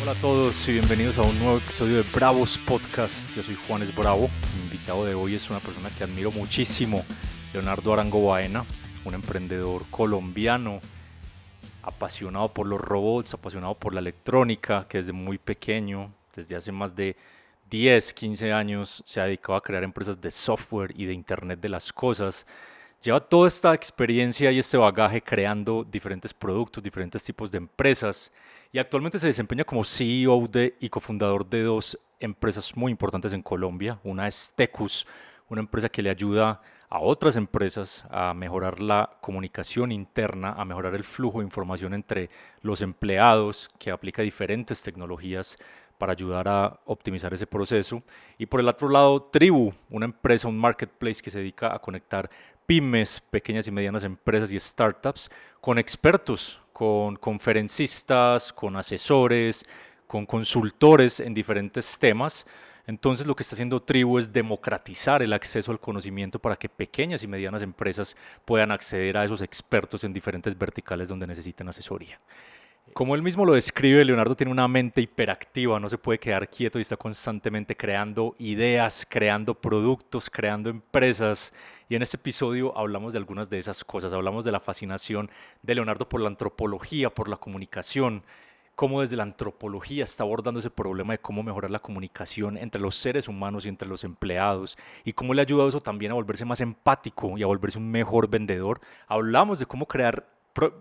Hola a todos y bienvenidos a un nuevo episodio de Bravos Podcast. Yo soy Juanes Bravo. Mi invitado de hoy es una persona que admiro muchísimo, Leonardo Arango Baena, un emprendedor colombiano apasionado por los robots, apasionado por la electrónica, que desde muy pequeño, desde hace más de 10, 15 años, se ha dedicado a crear empresas de software y de Internet de las cosas. Lleva toda esta experiencia y este bagaje creando diferentes productos, diferentes tipos de empresas y actualmente se desempeña como CEO y cofundador de dos empresas muy importantes en Colombia. Una es Tecus, una empresa que le ayuda a otras empresas a mejorar la comunicación interna, a mejorar el flujo de información entre los empleados, que aplica diferentes tecnologías para ayudar a optimizar ese proceso. Y por el otro lado, Tribu, una empresa, un marketplace que se dedica a conectar pymes, pequeñas y medianas empresas y startups con expertos, con conferencistas, con asesores, con consultores en diferentes temas. Entonces lo que está haciendo Tribu es democratizar el acceso al conocimiento para que pequeñas y medianas empresas puedan acceder a esos expertos en diferentes verticales donde necesiten asesoría. Como él mismo lo describe, Leonardo tiene una mente hiperactiva, no se puede quedar quieto y está constantemente creando ideas, creando productos, creando empresas. Y en este episodio hablamos de algunas de esas cosas. Hablamos de la fascinación de Leonardo por la antropología, por la comunicación, cómo desde la antropología está abordando ese problema de cómo mejorar la comunicación entre los seres humanos y entre los empleados y cómo le ha ayudado eso también a volverse más empático y a volverse un mejor vendedor. Hablamos de cómo crear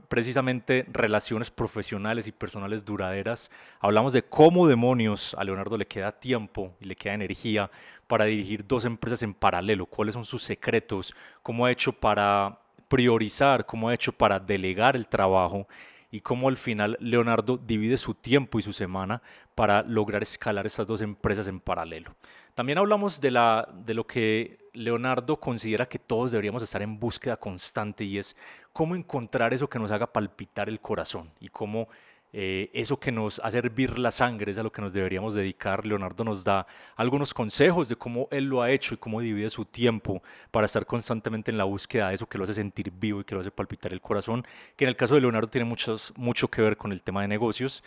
precisamente relaciones profesionales y personales duraderas. Hablamos de cómo demonios a Leonardo le queda tiempo y le queda energía para dirigir dos empresas en paralelo, cuáles son sus secretos, cómo ha hecho para priorizar, cómo ha hecho para delegar el trabajo y cómo al final Leonardo divide su tiempo y su semana para lograr escalar estas dos empresas en paralelo. También hablamos de lo que Leonardo considera que todos deberíamos estar en búsqueda constante y es cómo encontrar eso que nos haga palpitar el corazón y cómo eso que nos hace hervir la sangre es a lo que nos deberíamos dedicar. Leonardo nos da algunos consejos de cómo él lo ha hecho y cómo divide su tiempo para estar constantemente en la búsqueda de eso que lo hace sentir vivo y que lo hace palpitar el corazón, que en el caso de Leonardo tiene mucho que ver con el tema de negocios.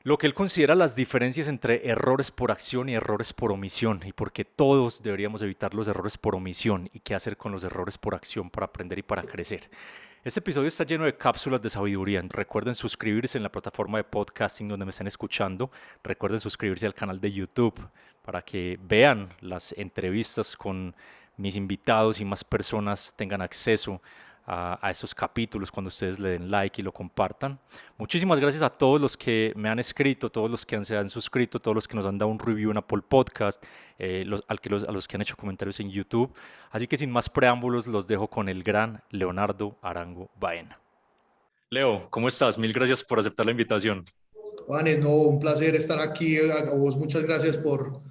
Lo que él considera las diferencias entre errores por acción y errores por omisión y por qué todos deberíamos evitar los errores por omisión y qué hacer con los errores por acción para aprender y para crecer. Este episodio está lleno de cápsulas de sabiduría. Recuerden suscribirse en la plataforma de podcasting donde me estén escuchando. Recuerden suscribirse al canal de YouTube para que vean las entrevistas con mis invitados y más personas tengan acceso a estos capítulos cuando ustedes le den like y lo compartan. Muchísimas gracias a todos los que me han escrito, todos los que se han suscrito, todos los que nos han dado un review en Apple Podcast, a los que han hecho comentarios en YouTube. Así que sin más preámbulos los dejo con el gran Leonardo Arango Baena. Leo, ¿cómo estás? Mil gracias por aceptar la invitación. Juanes, no, un placer estar aquí. A vos muchas gracias por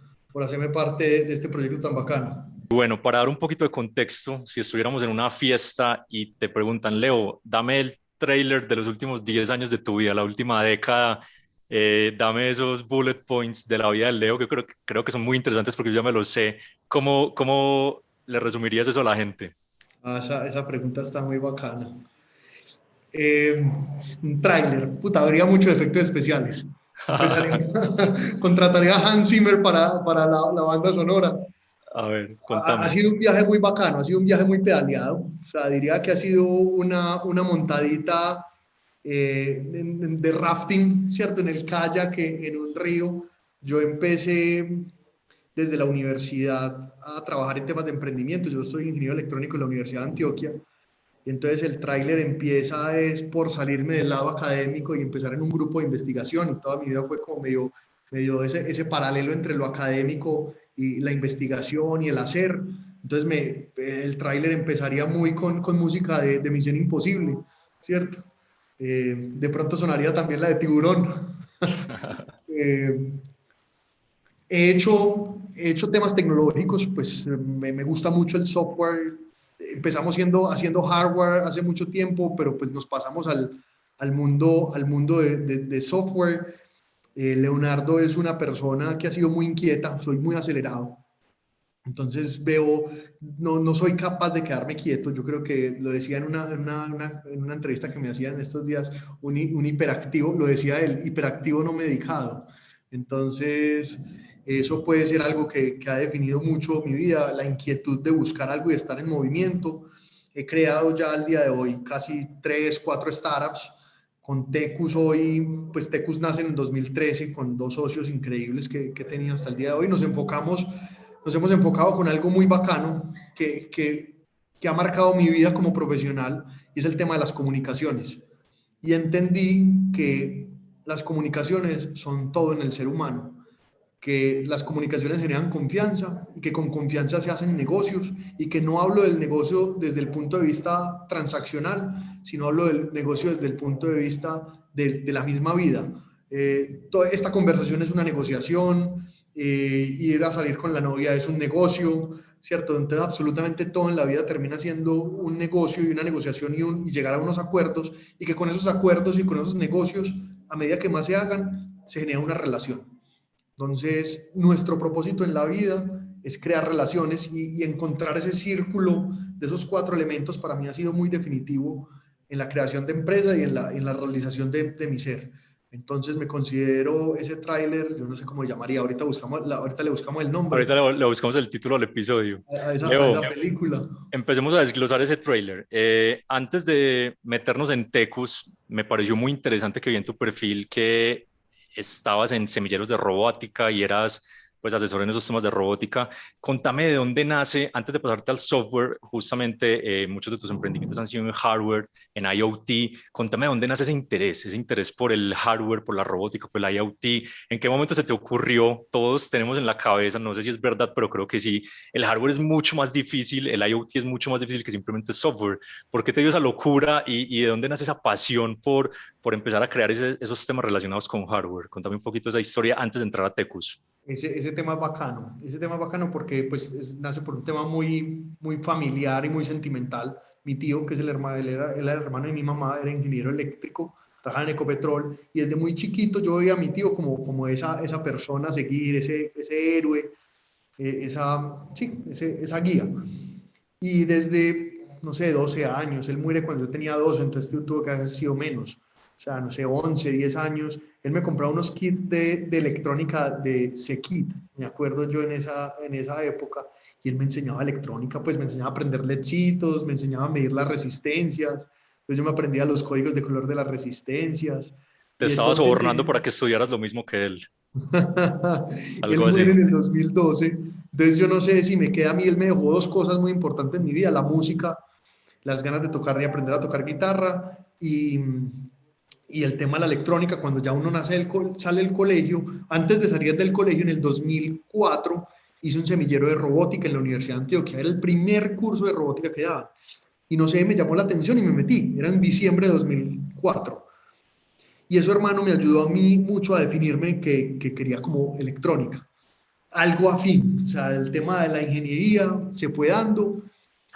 hacerme parte de este proyecto tan bacano. Bueno, para dar un poquito de contexto, si estuviéramos en una fiesta y te preguntan, Leo, dame el trailer de los últimos 10 años de tu vida, la última década, dame esos bullet points de la vida de Leo, que creo que son muy interesantes porque yo ya me los sé. ¿Cómo le resumirías eso a la gente? Esa pregunta está muy bacana. Eh, un tráiler, puta, habría muchos efectos especiales. Empezaría, contrataría a Hans Zimmer para la banda sonora. A ver, Ha contame. sido un viaje muy bacano, ha sido un viaje muy pedaleado. O sea, diría que ha sido una montadita de rafting, ¿cierto? En el kayak, en un río. Yo empecé desde la universidad a trabajar en temas de emprendimiento. Yo soy ingeniero electrónico en la Universidad de Antioquia. Y entonces el tráiler empieza es por salirme del lado académico y empezar en un grupo de investigación. Y toda mi vida fue como medio ese paralelo entre lo académico y la investigación y el hacer. Entonces el tráiler empezaría muy con música de Misión Imposible, ¿cierto? De pronto sonaría también la de Tiburón. eh, he hecho temas tecnológicos, pues me gusta mucho el software. Empezamos haciendo hardware hace mucho tiempo, pero pues nos pasamos al mundo de software. Leonardo es una persona que ha sido muy inquieta, soy muy acelerado. Entonces veo, no soy capaz de quedarme quieto. Yo creo que lo decía en una entrevista que me hacían estos días, un hiperactivo, lo decía él, hiperactivo no medicado. Entonces, eso puede ser algo que ha definido mucho mi vida, la inquietud de buscar algo y estar en movimiento. He creado ya al día de hoy casi 3, 4 startups. Con Tecus hoy, pues Tecus nace en 2013 con 2 socios increíbles que he tenido hasta el día de hoy. Nos hemos enfocado con algo muy bacano que ha marcado mi vida como profesional y es el tema de las comunicaciones. Y entendí que las comunicaciones son todo en el ser humano, que las comunicaciones generan confianza y que con confianza se hacen negocios y que no hablo del negocio desde el punto de vista transaccional, sino hablo del negocio desde el punto de vista de la misma vida. Toda esta conversación es una negociación, ir a salir con la novia es un negocio, ¿cierto? Entonces absolutamente todo en la vida termina siendo un negocio y una negociación y llegar a unos acuerdos y que con esos acuerdos y con esos negocios, a medida que más se hagan, se genera una relación. Entonces, nuestro propósito en la vida es crear relaciones y encontrar ese círculo de esos 4 elementos para mí ha sido muy definitivo en la creación de empresa y en la realización de mi ser. Entonces me considero ese tráiler, yo no sé cómo le llamaría, ahorita le buscamos el nombre Ahorita le buscamos el título del episodio. a esa Leo, película. empecemos a desglosar ese tráiler. Antes de meternos en Tecus, me pareció muy interesante que vi en tu perfil que estabas en semilleros de robótica y eras pues asesor en esos temas de robótica. Contame de dónde nace, antes de pasarte al software, justamente muchos de tus emprendimientos han sido en hardware, en IoT. Contame de dónde nace ese interés por el hardware, por la robótica, por el IoT. ¿En qué momento se te ocurrió? Todos tenemos en la cabeza, no sé si es verdad, pero creo que sí, el hardware es mucho más difícil, el IoT es mucho más difícil que simplemente software. ¿Por qué te dio esa locura y de dónde nace esa pasión por empezar a crear esos temas relacionados con hardware? Contame un poquito esa historia antes de entrar a Tecus. Ese tema es bacano porque pues nace por un tema muy, muy familiar y muy sentimental. Mi tío, que es él era el hermano de mi mamá, era ingeniero eléctrico, trabajaba en Ecopetrol y desde muy chiquito yo veía a mi tío como esa persona a seguir, ese héroe, esa guía. Y desde, no sé, 12 años, él muere cuando yo tenía 12, entonces tuvo que haber sido menos, o sea, no sé, 11, 10 años. Él me compraba unos kits de electrónica de Sekit, me acuerdo yo en esa época, y él me enseñaba electrónica, pues me enseñaba a prender ledcitos, me enseñaba a medir las resistencias, entonces yo me aprendía los códigos de color de las resistencias, Te y estaba sobornando eventualmente para que estudiaras lo mismo que él, él algo muere así. en el 2012, entonces yo no sé si me queda a mí, él me dejó 2 cosas muy importantes en mi vida, la música, las ganas de tocar y aprender a tocar guitarra y el tema de la electrónica, cuando ya uno sale del colegio, antes de salir del colegio en el 2004, hice un semillero de robótica en la Universidad de Antioquia, era el primer curso de robótica que daban. Y no sé, me llamó la atención y me metí, era en diciembre de 2004. Y eso, hermano, me ayudó a mí mucho a definirme que quería como electrónica, algo afín, o sea, el tema de la ingeniería se fue dando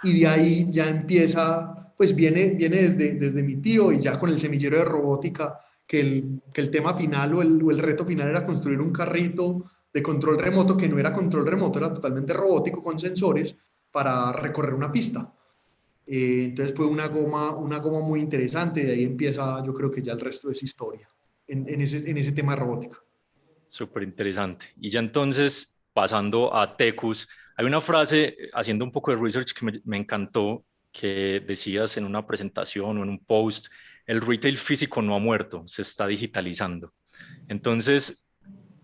y de ahí ya empieza, pues viene desde mi tío y ya con el semillero de robótica, que el tema final o el reto final era construir un carrito de control remoto que no era control remoto, era totalmente robótico con sensores para recorrer una pista. Entonces fue una goma muy interesante y de ahí empieza, yo creo que ya el resto es historia en ese tema de robótica. Súper interesante. Y ya entonces, pasando a Tecus, hay una frase, haciendo un poco de research que me encantó, que decías en una presentación o en un post, el retail físico no ha muerto, se está digitalizando. Entonces,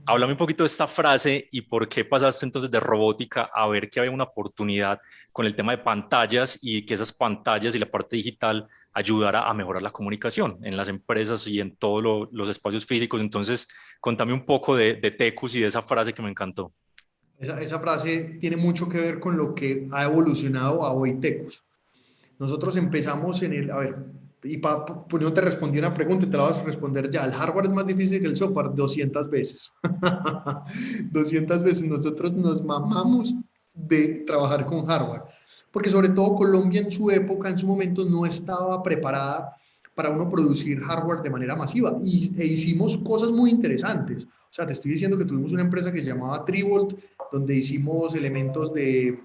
háblame un poquito de esta frase y por qué pasaste entonces de robótica a ver que había una oportunidad con el tema de pantallas y que esas pantallas y la parte digital ayudara a mejorar la comunicación en las empresas y en todos los espacios físicos. Entonces, contame un poco de Tecus y de esa frase que me encantó. Esa frase tiene mucho que ver con lo que ha evolucionado a hoy Tecus. Nosotros empezamos a ver, y pues no te respondí una pregunta y te la vas a responder ya. El hardware es más difícil que el software 200 veces. 200 veces nosotros nos mamamos de trabajar con hardware. Porque sobre todo Colombia en su época, en su momento, no estaba preparada para uno producir hardware de manera masiva. E hicimos cosas muy interesantes. O sea, te estoy diciendo que tuvimos una empresa que se llamaba Trivolt donde hicimos elementos de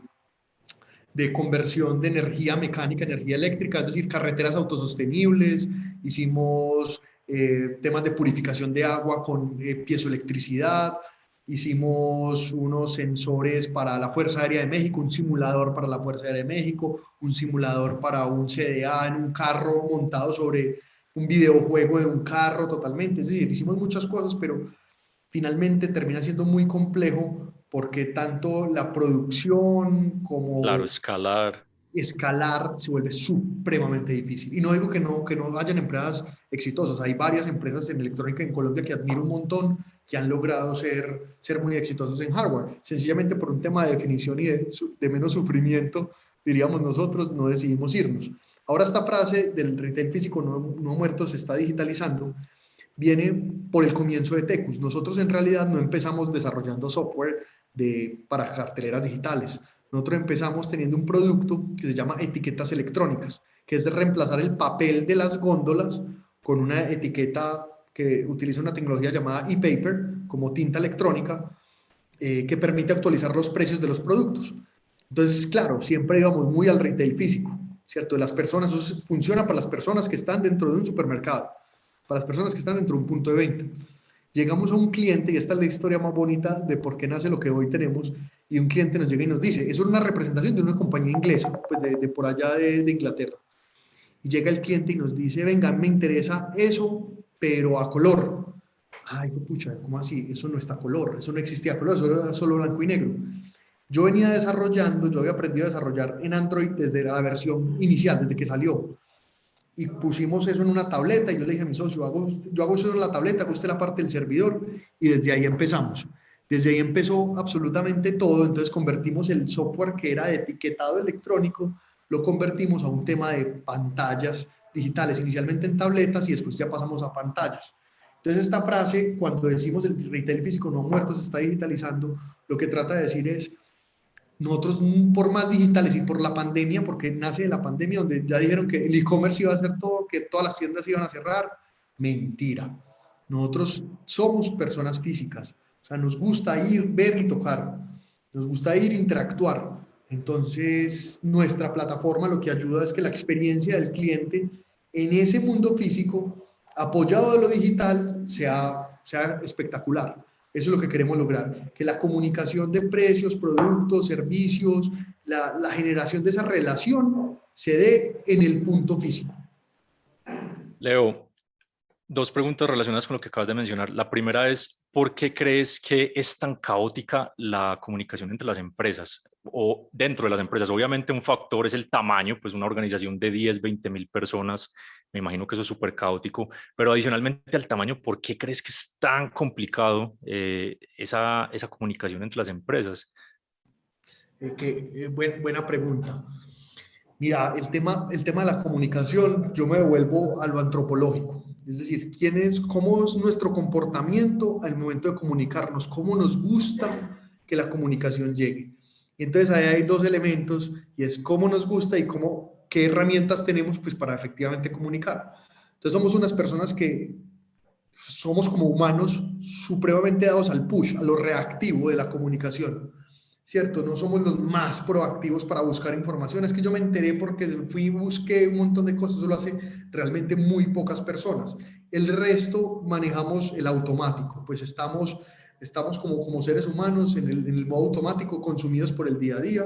conversión de energía mecánica, energía eléctrica, es decir, carreteras autosostenibles, hicimos temas de purificación de agua con piezoelectricidad, hicimos unos sensores para la Fuerza Aérea de México, un simulador para la Fuerza Aérea de México, un simulador para un CDA en un carro montado sobre un videojuego de un carro totalmente, es decir, hicimos muchas cosas, pero finalmente termina siendo muy complejo porque tanto la producción Claro, como escalar. escalar se vuelve supremamente difícil. Y no digo que no hayan empresas exitosas, hay varias empresas en electrónica en Colombia que admiro un montón, que han logrado ser muy exitosos en hardware. Sencillamente por un tema de definición y de menos sufrimiento, diríamos nosotros, no decidimos irnos. Ahora esta frase del retail físico no muerto se está digitalizando, viene por el comienzo de Tecus. Nosotros en realidad no empezamos desarrollando software para carteleras digitales. Nosotros empezamos teniendo un producto que se llama etiquetas electrónicas, que es reemplazar el papel de las góndolas con una etiqueta que utiliza una tecnología llamada e-paper, como tinta electrónica, que permite actualizar los precios de los productos. Entonces, claro, siempre íbamos muy al retail físico, ¿cierto? De las personas, eso funciona para las personas que están dentro de un supermercado, para las personas que están dentro de un punto de venta. Llegamos a un cliente, y esta es la historia más bonita de por qué nace lo que hoy tenemos, y un cliente nos llega y nos dice, eso es una representación de una compañía inglesa, pues de por allá de Inglaterra. Y llega el cliente y nos dice, venga, me interesa eso, pero a color. Ay, pucha, ¿cómo así? Eso no está a color, eso no existía a color, eso era solo blanco y negro. Yo venía desarrollando, yo había aprendido a desarrollar en Android desde la versión inicial, desde que salió. Y pusimos eso en una tableta y yo le dije a mi socio, yo hago eso en la tableta, hago usted la parte del servidor y desde ahí empezamos. Desde ahí empezó absolutamente todo, entonces convertimos el software que era de etiquetado electrónico, lo convertimos a un tema de pantallas digitales, inicialmente en tabletas y después ya pasamos a pantallas. Entonces esta frase, cuando decimos el retail físico no muerto se está digitalizando, lo que trata de decir es, nosotros por más digitales y por la pandemia, porque nace de la pandemia donde ya dijeron que el e-commerce iba a hacer todo, que todas las tiendas iban a cerrar, mentira. Nosotros somos personas físicas, o sea, nos gusta ir, ver y tocar, nos gusta ir, interactuar. Entonces, nuestra plataforma lo que ayuda es que la experiencia del cliente en ese mundo físico, apoyado de lo digital, sea espectacular. Eso es lo que queremos lograr, que la comunicación de precios, productos, servicios, la generación de esa relación se dé en el punto físico. Leo, dos preguntas relacionadas con lo que acabas de mencionar. La primera es, ¿por qué crees que es tan caótica la comunicación entre las empresas o dentro de las empresas? Obviamente un factor es el tamaño, pues una organización de 10, 20,000 personas, me imagino que eso es súper caótico, pero adicionalmente al tamaño, ¿por qué crees que es tan complicado esa comunicación entre las empresas? Buena pregunta. Mira, el tema de la comunicación, yo me devuelvo a lo antropológico. Es decir, cómo es nuestro comportamiento al momento de comunicarnos, cómo nos gusta que la comunicación llegue. Y entonces ahí hay dos elementos, y es cómo nos gusta y qué herramientas tenemos pues, para efectivamente comunicar. Entonces somos unas personas que somos como humanos supremamente dados al push, a lo reactivo de la comunicación. ¿Cierto? No somos los más proactivos para buscar información. Es que yo me enteré porque fui y busqué un montón de cosas, eso lo hace realmente muy pocas personas. El resto manejamos el automático, pues estamos como seres humanos en el modo automático, consumidos por el día a día,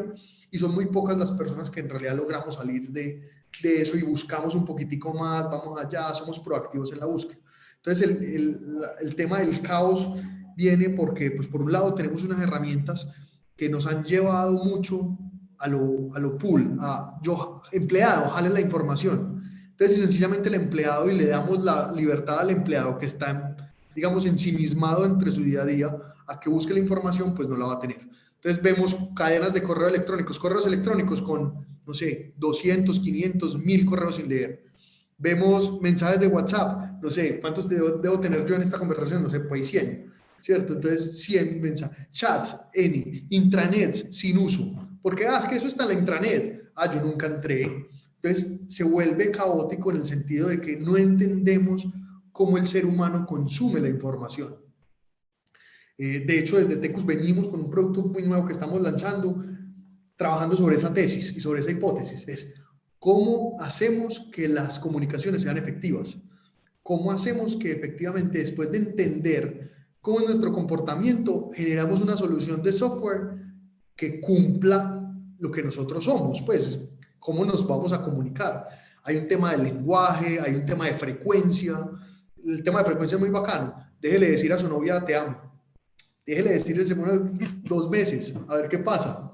y son muy pocas las personas que en realidad logramos salir de eso y buscamos un poquitico más, vamos allá, somos proactivos en la búsqueda. Entonces el tema del caos viene porque, pues por un lado tenemos unas herramientas que nos han llevado mucho a lo pool, empleado, jale la información. Entonces, si sencillamente el empleado y le damos la libertad al empleado que está, digamos, ensimismado entre su día a día, a que busque la información, pues no la va a tener. Entonces, vemos cadenas de correos electrónicos con, no sé, 200, 500, 1000 correos sin leer. Vemos mensajes de WhatsApp, no sé, ¿cuántos debo tener yo en esta conversación? No sé, pues 100. ¿Cierto? Entonces, 100 mensajes, chats, intranets sin uso. Porque, es que eso está en la intranet. Yo nunca entré. Entonces, se vuelve caótico en el sentido de que no entendemos cómo el ser humano consume la información. De hecho, desde Tecus venimos con un producto muy nuevo que estamos lanzando, trabajando sobre esa tesis y sobre esa hipótesis. Es cómo hacemos que las comunicaciones sean efectivas. ¿Cómo hacemos que efectivamente, después de entender cómo es nuestro comportamiento, generamos una solución de software que cumpla lo que nosotros somos? Pues, ¿cómo nos vamos a comunicar? Hay un tema de lenguaje, hay un tema de frecuencia. El tema de frecuencia es muy bacano. Déjele decir a su novia, te amo. Déjele decirle unos 2 meses, a ver qué pasa.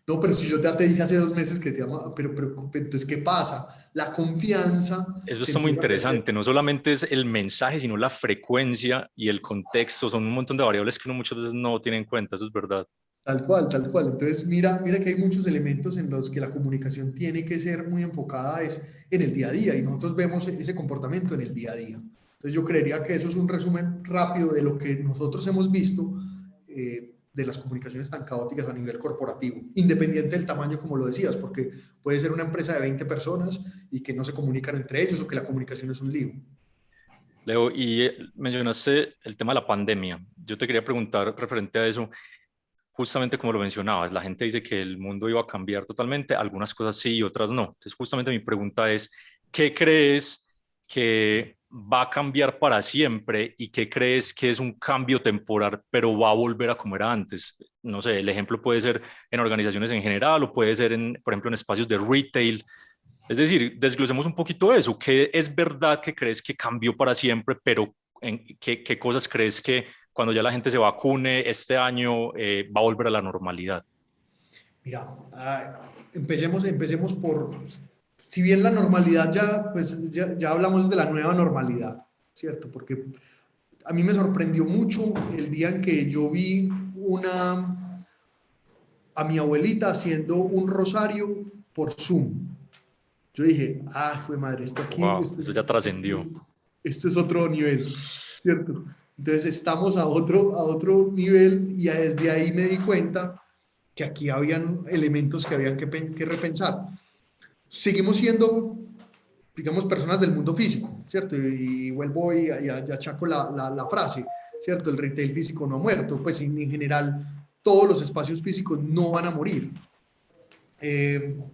No, pero si yo te dije hace 2 meses que te amo, pero entonces, ¿qué pasa? La confianza Eso se está muy empieza a perder. interesante. No solamente es el mensaje, sino la frecuencia y el contexto. Son un montón de variables que uno muchas veces no tiene en cuenta. Eso es verdad. Tal cual, tal cual. Entonces, mira que hay muchos elementos en los que la comunicación tiene que ser muy enfocada en el día a día y nosotros vemos ese comportamiento en el día a día. Entonces, yo creería que eso es un resumen rápido de lo que nosotros hemos visto de las comunicaciones tan caóticas a nivel corporativo, independiente del tamaño, como lo decías, porque puede ser una empresa de 20 personas y que no se comunican entre ellos o que la comunicación es un lío. Leo, y mencionaste el tema de la pandemia. Yo te quería preguntar referente a eso, justamente como lo mencionabas, la gente dice que el mundo iba a cambiar totalmente, algunas cosas sí y otras no. Entonces, justamente mi pregunta es, ¿qué crees que va a cambiar para siempre y qué crees que es un cambio temporal, pero va a volver a como era antes? No sé, el ejemplo puede ser en organizaciones en general o puede ser, por ejemplo, en espacios de retail. Es decir, desglosemos un poquito eso. ¿Qué es verdad que crees que cambió para siempre, pero qué cosas crees que cuando ya la gente se vacune este año va a volver a la normalidad? Mira, empecemos por, si bien la normalidad ya, pues ya hablamos de la nueva normalidad, ¿cierto? Porque a mí me sorprendió mucho el día en que yo vi a mi abuelita haciendo un rosario por Zoom. Yo dije, ah, fue madre, esto aquí, Wow, eso ya trascendió. esto es otro nivel, ¿cierto? Entonces estamos a otro nivel y desde ahí me di cuenta que aquí habían elementos que habían que repensar. Seguimos siendo, digamos, personas del mundo físico, ¿cierto? Y vuelvo y achaco la frase, ¿cierto? El retail físico no ha muerto, pues en general todos los espacios físicos no van a morir.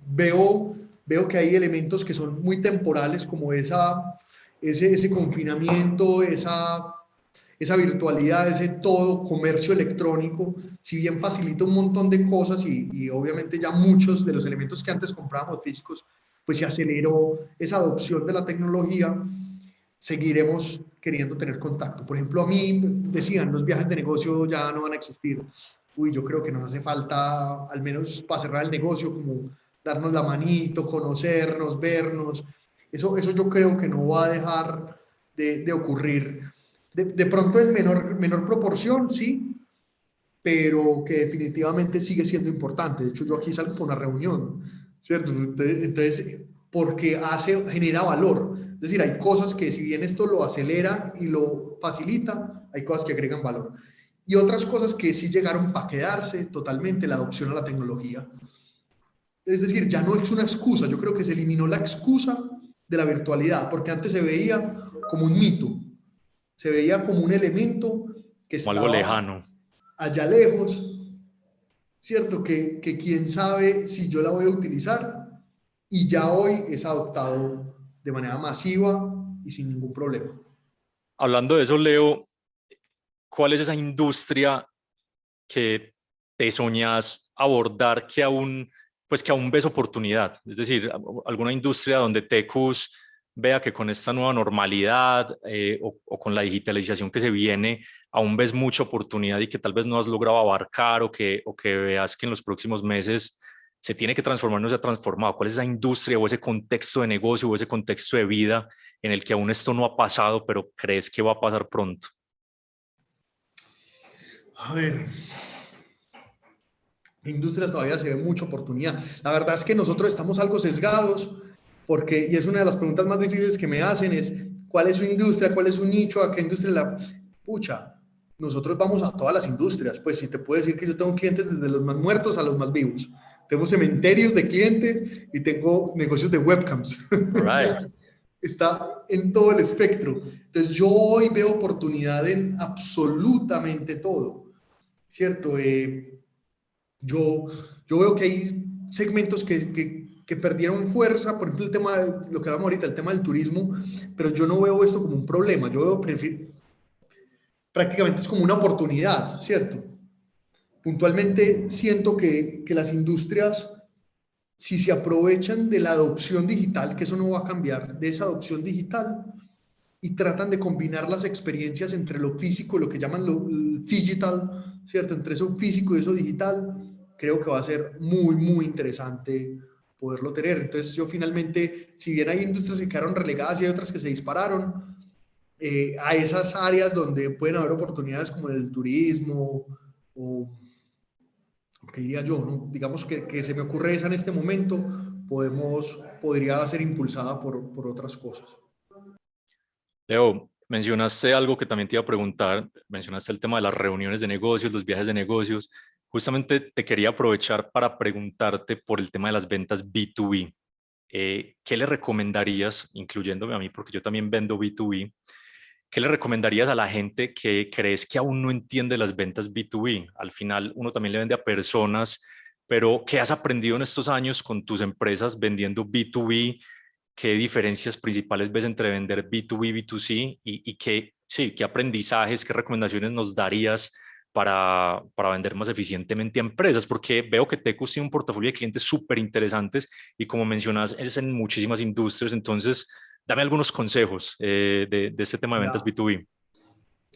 Veo que hay elementos que son muy temporales, como ese confinamiento, esa virtualidad, ese todo comercio electrónico, si bien facilita un montón de cosas y obviamente ya muchos de los elementos que antes comprábamos físicos, pues se aceleró esa adopción de la tecnología, seguiremos queriendo tener contacto. Por ejemplo, a mí decían, los viajes de negocio ya no van a existir. Uy, yo creo que nos hace falta, al menos para cerrar el negocio, como darnos la manito, conocernos, vernos. Eso yo creo que no va a dejar de ocurrir. De pronto en menor proporción, sí, pero que definitivamente sigue siendo importante. De hecho, yo aquí salgo por una reunión, ¿cierto? Entonces, porque genera valor. Es decir, hay cosas que si bien esto lo acelera y lo facilita, hay cosas que agregan valor. Y otras cosas que sí llegaron para quedarse totalmente, la adopción a la tecnología. Es decir, ya no es una excusa, yo creo que se eliminó la excusa de la virtualidad, porque antes se veía como un mito, se veía como un elemento que Como algo estaba lejano. allá lejos, ¿cierto? Que quién sabe si yo la voy a utilizar y ya hoy es adoptado de manera masiva y sin ningún problema. Hablando de eso, Leo, ¿cuál es esa industria que te soñas abordar pues que aún ves oportunidad? Es decir, alguna industria donde Tecus vea que con esta nueva normalidad o con la digitalización que se viene, aún ves mucha oportunidad y que tal vez no has logrado abarcar o que veas que en los próximos meses se tiene que transformar, no se ha transformado. ¿Cuál es esa industria o ese contexto de negocio o ese contexto de vida en el que aún esto no ha pasado, pero crees que va a pasar pronto? A ver, industrias todavía se ve mucha oportunidad. La verdad es que nosotros estamos algo sesgados porque, y es una de las preguntas más difíciles que me hacen, es ¿cuál es su industria? ¿Cuál es su nicho? ¿A qué industria la...? Pucha, nosotros vamos a todas las industrias. Pues si te puedo decir que yo tengo clientes desde los más muertos a los más vivos. Tengo cementerios de clientes y tengo negocios de webcams. All O right. sea, está en todo el espectro. Entonces yo hoy veo oportunidad en absolutamente todo. ¿cierto? Yo, yo veo que hay segmentos que perdieron fuerza, por ejemplo, el tema de lo que hablamos ahorita, el tema del turismo, pero yo no veo esto como un problema, yo veo prácticamente es como una oportunidad, ¿cierto? Puntualmente siento que las industrias, si se aprovechan de la adopción digital, que eso no va a cambiar, de esa adopción digital, y tratan de combinar las experiencias entre lo físico, lo que llaman lo digital, ¿cierto? Entre eso físico y eso digital, creo que va a ser muy, muy interesante poderlo tener. Entonces yo finalmente, si bien hay industrias que quedaron relegadas y hay otras que se dispararon, a esas áreas donde pueden haber oportunidades como el turismo o, ¿qué diría yo? ¿No? Digamos que se me ocurre esa en este momento, podría ser impulsada por otras cosas. Leo, mencionaste algo que también te iba a preguntar, mencionaste el tema de las reuniones de negocios, los viajes de negocios. Justamente te quería aprovechar para preguntarte por el tema de las ventas B2B. ¿Qué le recomendarías, incluyéndome a mí, porque yo también vendo B2B, qué le recomendarías a la gente que crees que aún no entiende las ventas B2B? Al final, uno también le vende a personas, pero ¿qué has aprendido en estos años con tus empresas vendiendo B2B? ¿Qué diferencias principales ves entre vender B2B y B2C? Y qué, sí, qué aprendizajes, qué recomendaciones nos darías para vender más eficientemente a empresas? Porque veo que Tecus tiene un portafolio de clientes súper interesantes y como mencionas, es en muchísimas industrias. Entonces, dame algunos consejos de este tema de ventas Ya. B2B.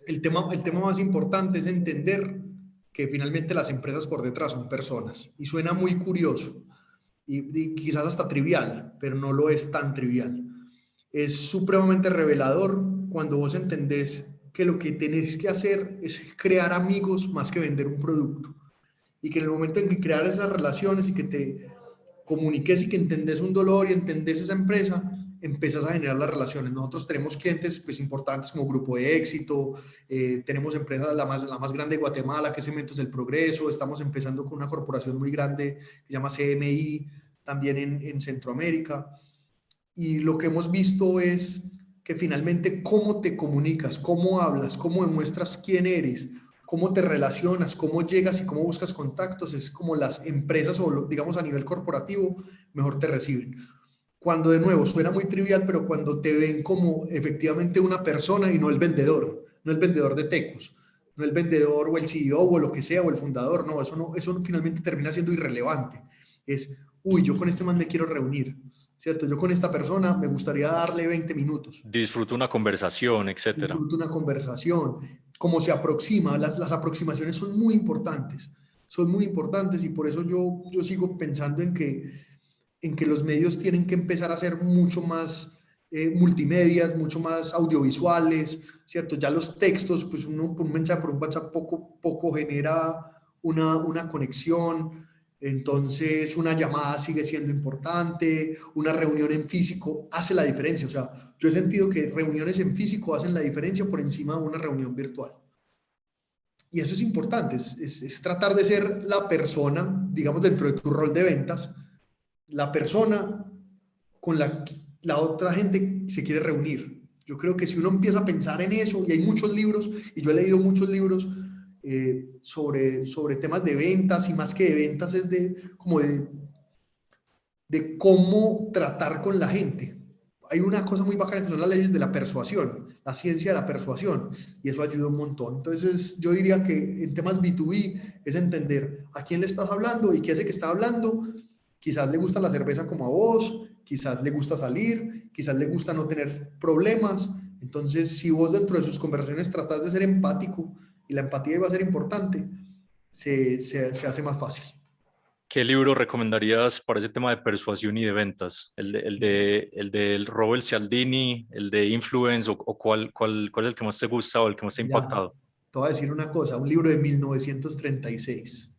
El tema más importante es entender que finalmente las empresas por detrás son personas. Y suena muy curioso y quizás hasta trivial, pero no lo es tan trivial. Es supremamente revelador cuando vos entendés que lo que tenés que hacer es crear amigos más que vender un producto. Y que en el momento en que crear esas relaciones y que te comuniques y que entendés un dolor y entendés esa empresa, empezás a generar las relaciones. Nosotros tenemos clientes pues, importantes como Grupo de Éxito, tenemos empresas, la más grande de Guatemala, que es Cementos del Progreso, estamos empezando con una corporación muy grande que se llama CMI, también en Centroamérica. Y lo que hemos visto es que finalmente cómo te comunicas, cómo hablas, cómo demuestras quién eres, cómo te relacionas, cómo llegas y cómo buscas contactos, es como las empresas o digamos a nivel corporativo mejor te reciben. Cuando de nuevo suena muy trivial, pero cuando te ven como efectivamente una persona y no el vendedor de tecos, no el vendedor o el CEO o lo que sea o el fundador, no, eso finalmente termina siendo irrelevante. Es, uy, yo con este man me quiero reunir, ¿cierto? Yo con esta persona me gustaría darle 20 minutos. Disfruto una conversación, etcétera. Disfruto una conversación, cómo se aproxima, las aproximaciones son muy importantes y por eso yo sigo pensando en que los medios tienen que empezar a ser mucho más multimedias, mucho más audiovisuales, ¿cierto? Ya los textos, pues uno por un mensaje, por un WhatsApp, poco genera una conexión, entonces una llamada sigue siendo importante, una reunión en físico hace la diferencia, o sea, yo he sentido que reuniones en físico hacen la diferencia por encima de una reunión virtual. Y eso es importante, es tratar de ser la persona, digamos, dentro de tu rol de ventas, la persona con la otra gente se quiere reunir. Yo creo que si uno empieza a pensar en eso, y hay muchos libros, y yo he leído muchos libros sobre temas de ventas, y más que de ventas es como de cómo tratar con la gente. Hay una cosa muy bacana que son las leyes de la persuasión, la ciencia de la persuasión, y eso ayuda un montón. Entonces, yo diría que en temas B2B es entender a quién le estás hablando y qué hace que está hablando. Quizás le gusta la cerveza como a vos, quizás le gusta salir, quizás le gusta no tener problemas. Entonces, si vos dentro de sus conversaciones tratás de ser empático y la empatía va a ser importante, se hace más fácil. ¿Qué libro recomendarías para ese tema de persuasión y de ventas? ¿El del Robert Cialdini, el de Influence o cuál es el que más te gusta o el que más te ha Mira, impactado? te voy a decir una cosa, un libro de 1936.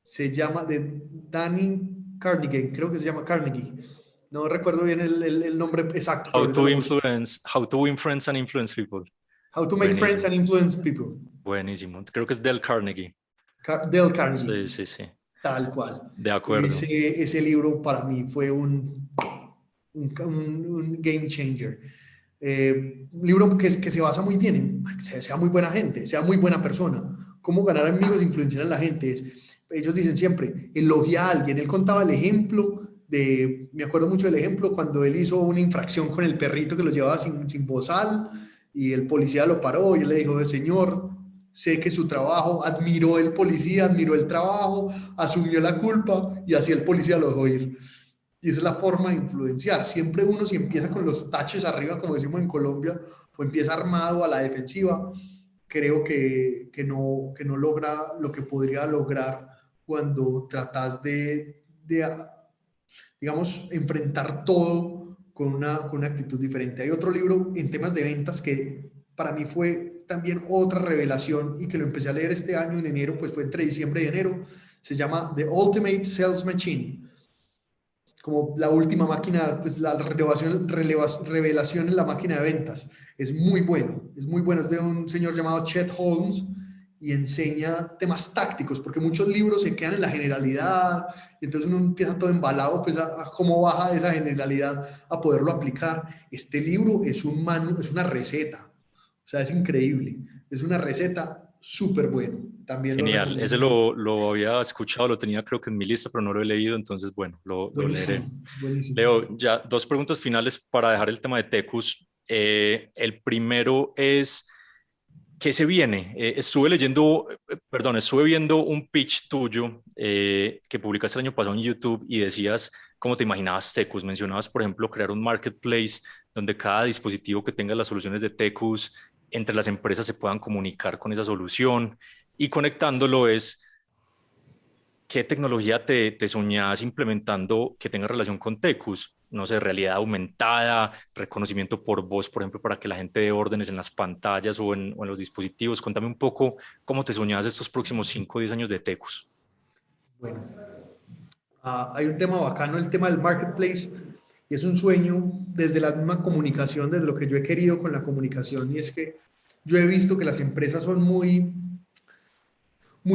Se llama de Danny Carnegie, creo que se llama Carnegie. No recuerdo bien el nombre exacto, pero ahorita lo busco. How to Win Friends and Influence People. How to Make Friends Buenísimo, and Influence People. buenísimo. Creo que es Dale Carnegie. Dale Carnegie, Sí, sí, sí. tal cual. De acuerdo. Ese libro para mí fue un game changer. Un libro que se basa muy bien en sea muy buena gente, sea muy buena persona, cómo ganar amigos e influenciar a la gente. Ellos dicen siempre, elogia a alguien. Él contaba el ejemplo me acuerdo mucho del ejemplo cuando él hizo una infracción con el perrito que lo llevaba sin bozal y el policía lo paró y él le dijo, señor, sé que su trabajo, admiró el policía, admiró el trabajo, asumió la culpa y así el policía lo dejó ir. Y esa es la forma de influenciar. Siempre uno si empieza con los taches arriba, como decimos en Colombia, o empieza armado a la defensiva, creo que no logra lo que podría lograr cuando tratas de digamos, enfrentar todo con una actitud diferente. Hay otro libro en temas de ventas que para mí fue también otra revelación y que lo empecé a leer este año en enero, pues fue entre diciembre y enero. Se llama The Ultimate Sales Machine, como la última máquina, pues la revelación en la máquina de ventas. Es muy bueno, es muy bueno. Es de un señor llamado Chet Holmes y enseña temas tácticos, porque muchos libros se quedan en la generalidad y entonces uno empieza todo embalado pues a cómo baja de esa generalidad a poderlo aplicar. Este libro es es una receta, o sea, es increíble, es una receta súper bueno, también lo Genial, ese recomiendo. lo había escuchado, lo tenía creo que en mi lista, pero no lo he leído, entonces bueno, lo leeré. Buenísimo, buenísimo. Leo, ya dos preguntas finales para dejar el tema de Tecus. El primero es, ¿qué se viene? Estuve viendo un pitch tuyo que publicaste el año pasado en YouTube y decías cómo te imaginabas Tecus. Mencionabas, por ejemplo, crear un marketplace donde cada dispositivo que tenga las soluciones de Tecus entre las empresas se puedan comunicar con esa solución y conectándolo es ¿qué tecnología te soñás implementando que tenga relación con Tecus? No sé, realidad aumentada, reconocimiento por voz, por ejemplo, para que la gente dé órdenes en las pantallas o en los dispositivos. Contame un poco cómo te soñás estos próximos 5 o 10 años de Tecus. Bueno, hay un tema bacano, el tema del marketplace, y es un sueño desde la misma comunicación, desde lo que yo he querido con la comunicación, y es que yo he visto que las empresas son muy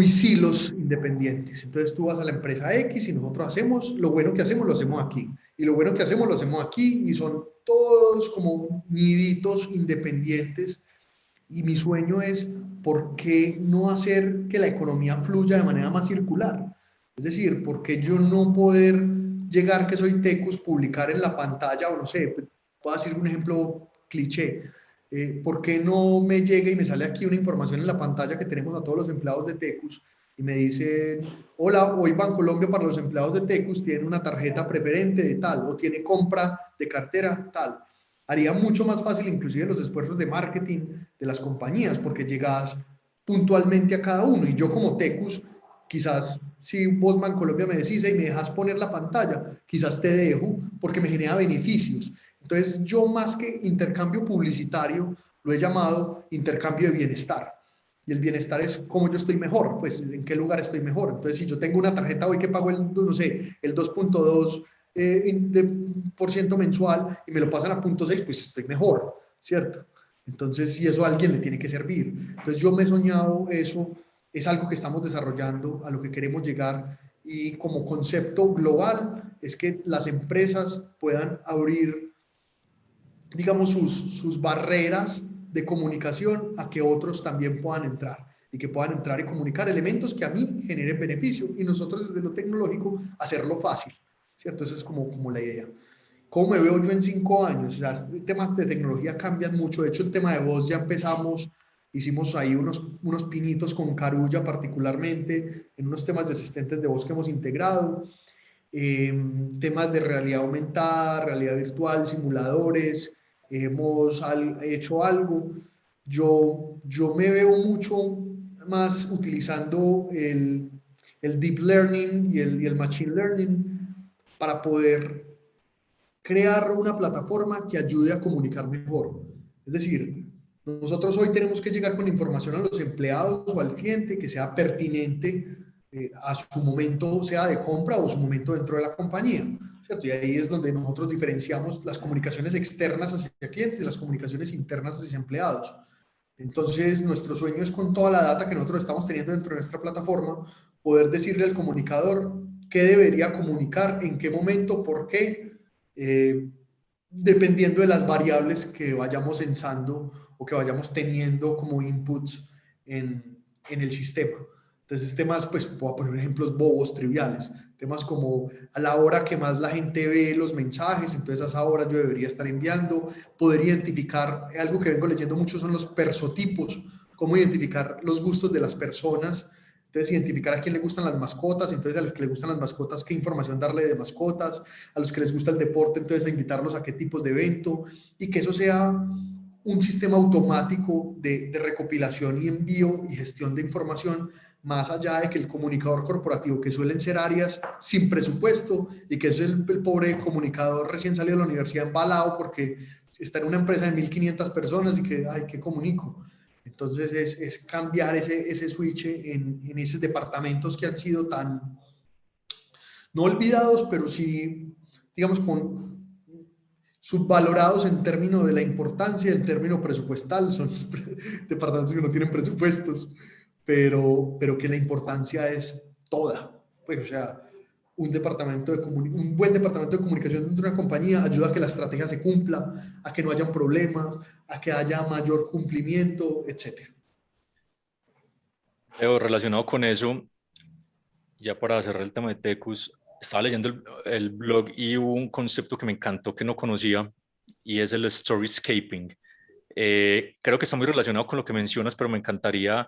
silos independientes. Entonces tú vas a la empresa X y nosotros hacemos, lo bueno que hacemos lo hacemos aquí, y lo bueno que hacemos lo hacemos aquí, y son todos como niditos independientes, y mi sueño es, ¿por qué no hacer que la economía fluya de manera más circular? Es decir, ¿por qué yo no poder llegar que soy Tecus, publicar en la pantalla, o no sé, puedo decir un ejemplo cliché, ¿por qué no me llega y me sale aquí una información en la pantalla que tenemos a todos los empleados de Tecus y me dice, hola, hoy Bancolombia para los empleados de Tecus tiene una tarjeta preferente de tal o tiene compra de cartera tal? Haría mucho más fácil inclusive los esfuerzos de marketing de las compañías porque llegas puntualmente a cada uno y yo como Tecus, quizás si vos Bancolombia me decís y me dejas poner la pantalla, quizás te dejo porque me genera beneficios. Entonces yo más que intercambio publicitario lo he llamado intercambio de bienestar. Y el bienestar es cómo yo estoy mejor, pues en qué lugar estoy mejor. Entonces si yo tengo una tarjeta hoy que pago no sé, el 2.2 por ciento mensual y me lo pasan a 0.6, pues estoy mejor, ¿cierto? Entonces, si eso a alguien le tiene que servir. Entonces, yo me he soñado eso, es algo que estamos desarrollando, a lo que queremos llegar y como concepto global es que las empresas puedan abrir, digamos, sus barreras de comunicación a que otros también puedan entrar y que puedan entrar y comunicar elementos que a mí generen beneficio y nosotros desde lo tecnológico hacerlo fácil, ¿cierto? Esa es como la idea. ¿Cómo me veo yo en 5 años? O sea, temas de tecnología cambian mucho. De hecho, el tema de voz ya empezamos, hicimos ahí unos pinitos con Carulla particularmente, en unos temas de asistentes de voz que hemos integrado, temas de realidad aumentada, realidad virtual, simuladores, hemos hecho algo. Yo me veo mucho más utilizando el deep learning y el machine learning para poder crear una plataforma que ayude a comunicar mejor. Es decir, nosotros hoy tenemos que llegar con información a los empleados o al cliente que sea pertinente a su momento, sea de compra o su momento dentro de la compañía, ¿cierto? Y ahí es donde nosotros diferenciamos las comunicaciones externas hacia clientes y las comunicaciones internas hacia empleados. Entonces, nuestro sueño es con toda la data que nosotros estamos teniendo dentro de nuestra plataforma, poder decirle al comunicador qué debería comunicar, en qué momento, por qué, eh, dependiendo de las variables que vayamos censando o que vayamos teniendo como inputs en el sistema. Entonces, temas, pues, puedo poner ejemplos bobos, triviales. Temas como a la hora que más la gente ve los mensajes, entonces a esa hora yo debería estar enviando. Poder identificar, algo que vengo leyendo mucho son los persotipos, cómo identificar los gustos de las personas. Entonces, identificar a quién le gustan las mascotas, entonces a los que les gustan las mascotas, qué información darle de mascotas, a los que les gusta el deporte, entonces a invitarlos a qué tipos de evento, y que eso sea un sistema automático de recopilación y envío y gestión de información, más allá de que el comunicador corporativo, que suelen ser áreas sin presupuesto, y que es el pobre comunicador recién salido de la universidad embalado porque está en una empresa de 1.500 personas y que, ay, ¿qué comunico? Entonces es cambiar ese switch en esos departamentos que han sido tan, no olvidados, pero sí, digamos, con subvalorados en términos de la importancia, en término presupuestal. Son departamentos que no tienen presupuestos, pero que la importancia es toda. Pues, o sea, un buen departamento de comunicación dentro de una compañía ayuda a que la estrategia se cumpla, a que no hayan problemas, a que haya mayor cumplimiento, etcétera. Relacionado con eso, ya para cerrar el tema de Tecus, estaba leyendo el blog y hubo un concepto que me encantó que no conocía y es el storyscaping. Creo que está muy relacionado con lo que mencionas, pero me encantaría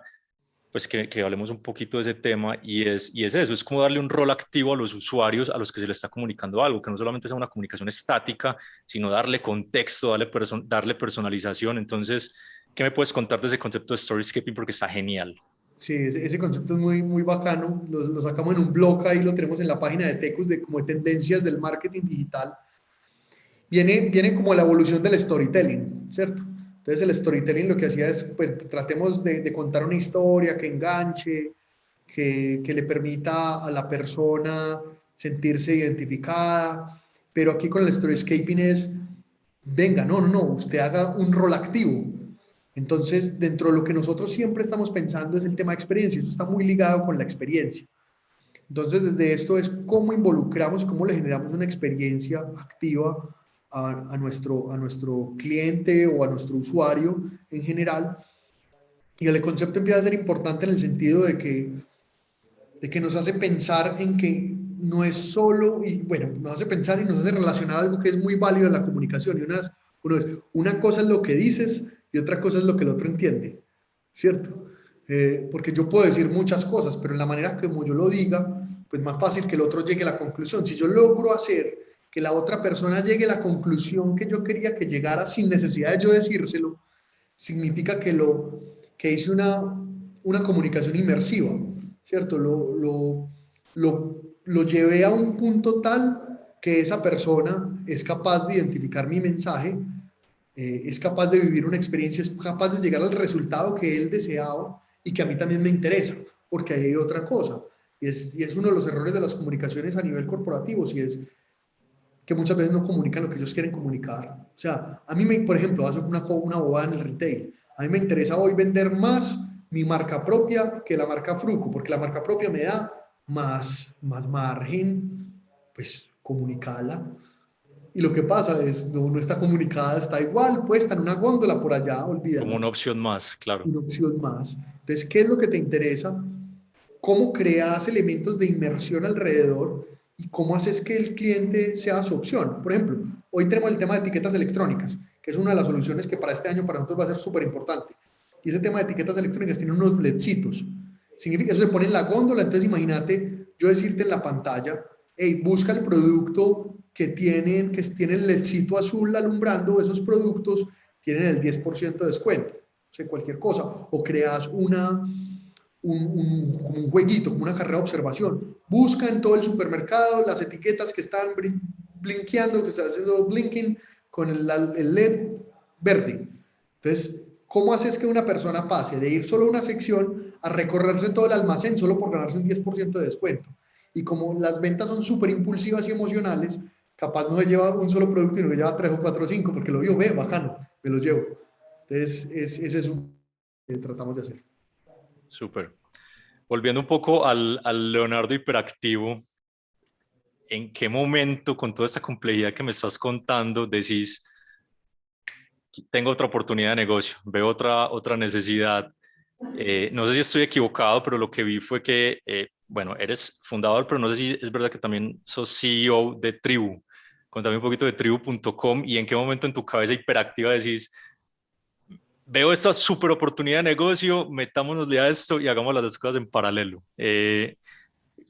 pues que hablemos un poquito de ese tema y es eso, es como darle un rol activo a los usuarios a los que se les está comunicando algo, que no solamente sea una comunicación estática, sino darle contexto, darle personalización. Entonces, ¿qué me puedes contar de ese concepto de storyscaping? Porque está genial. Sí, ese concepto es muy, muy bacano. Lo sacamos en un blog, ahí lo tenemos en la página de Tecus, de como de tendencias del marketing digital. Viene como la evolución del storytelling, ¿cierto? Entonces el storytelling lo que hacía es, pues, tratemos de contar una historia que enganche, que le permita a la persona sentirse identificada, pero aquí con el storyscaping es, venga, no, usted haga un rol activo. Entonces, dentro de lo que nosotros siempre estamos pensando es el tema de experiencia, eso está muy ligado con la experiencia. Entonces, desde esto es cómo involucramos, cómo le generamos una experiencia activa a nuestro cliente o a nuestro usuario en general. Y el concepto empieza a ser importante en el sentido de que nos hace pensar en que no es solo, y bueno, nos hace pensar y nos hace relacionar algo que es muy válido en la comunicación. Y una cosa es lo que dices y otra cosa es lo que el otro entiende, ¿cierto? Porque yo puedo decir muchas cosas, pero en la manera como yo lo diga, pues más fácil que el otro llegue a la conclusión. Si yo logro hacer que la otra persona llegue a la conclusión que yo quería que llegara sin necesidad de yo decírselo, significa que hice una comunicación inmersiva, ¿cierto? Lo llevé a un punto tal que esa persona es capaz de identificar mi mensaje, es capaz de vivir una experiencia, es capaz de llegar al resultado que él deseaba y que a mí también me interesa, porque hay otra cosa. Y es uno de los errores de las comunicaciones a nivel corporativo, y es que muchas veces no comunican lo que ellos quieren comunicar. O sea, a mí, por ejemplo, hace una bobada en el retail. A mí me interesa hoy vender más mi marca propia que la marca Fruco, porque la marca propia me da más margen, pues comunicada. Y lo que pasa es, no está comunicada, está igual, puesta en una góndola por allá, Como olvidada. una opción más, claro. Una opción más. Entonces, ¿qué es lo que te interesa? ¿Cómo creas elementos de inmersión alrededor y cómo haces que el cliente sea su opción? Por ejemplo, hoy tenemos el tema de etiquetas electrónicas, que es una de las soluciones que para este año para nosotros va a ser súper importante. Y ese tema de etiquetas electrónicas tiene unos LEDcitos. Significa, eso se pone en la góndola, entonces imagínate yo decirte en la pantalla, hey, busca el producto que tiene el LEDcito azul alumbrando, esos productos tienen el 10% de descuento. O sea, cualquier cosa. O creas como un jueguito, como una carrera de observación. Busca en todo el supermercado las etiquetas que están blinkeando, que están haciendo blinking con el LED verde. Entonces, ¿cómo haces que una persona pase de ir solo a una sección a recorrerle todo el almacén solo por ganarse un 10% de descuento? Y como las ventas son súper impulsivas y emocionales, capaz no se lleva un solo producto, sino que lleva 3 o 4 o 5, porque lo vio, ve, bacano, me lo llevo. Entonces, ese es un que tratamos de hacer. Súper. Volviendo un poco al Leonardo hiperactivo, ¿en qué momento, con toda esta complejidad que me estás contando, decís, tengo otra oportunidad de negocio, veo otra necesidad? No sé si estoy equivocado, pero lo que vi fue que, bueno, eres fundador, pero no sé si es verdad que también sos CEO de Tribu. Contame un poquito de tribu.com y en qué momento en tu cabeza hiperactiva decís, veo esta super oportunidad de negocio, metámonos a esto y hagamos las dos cosas en paralelo.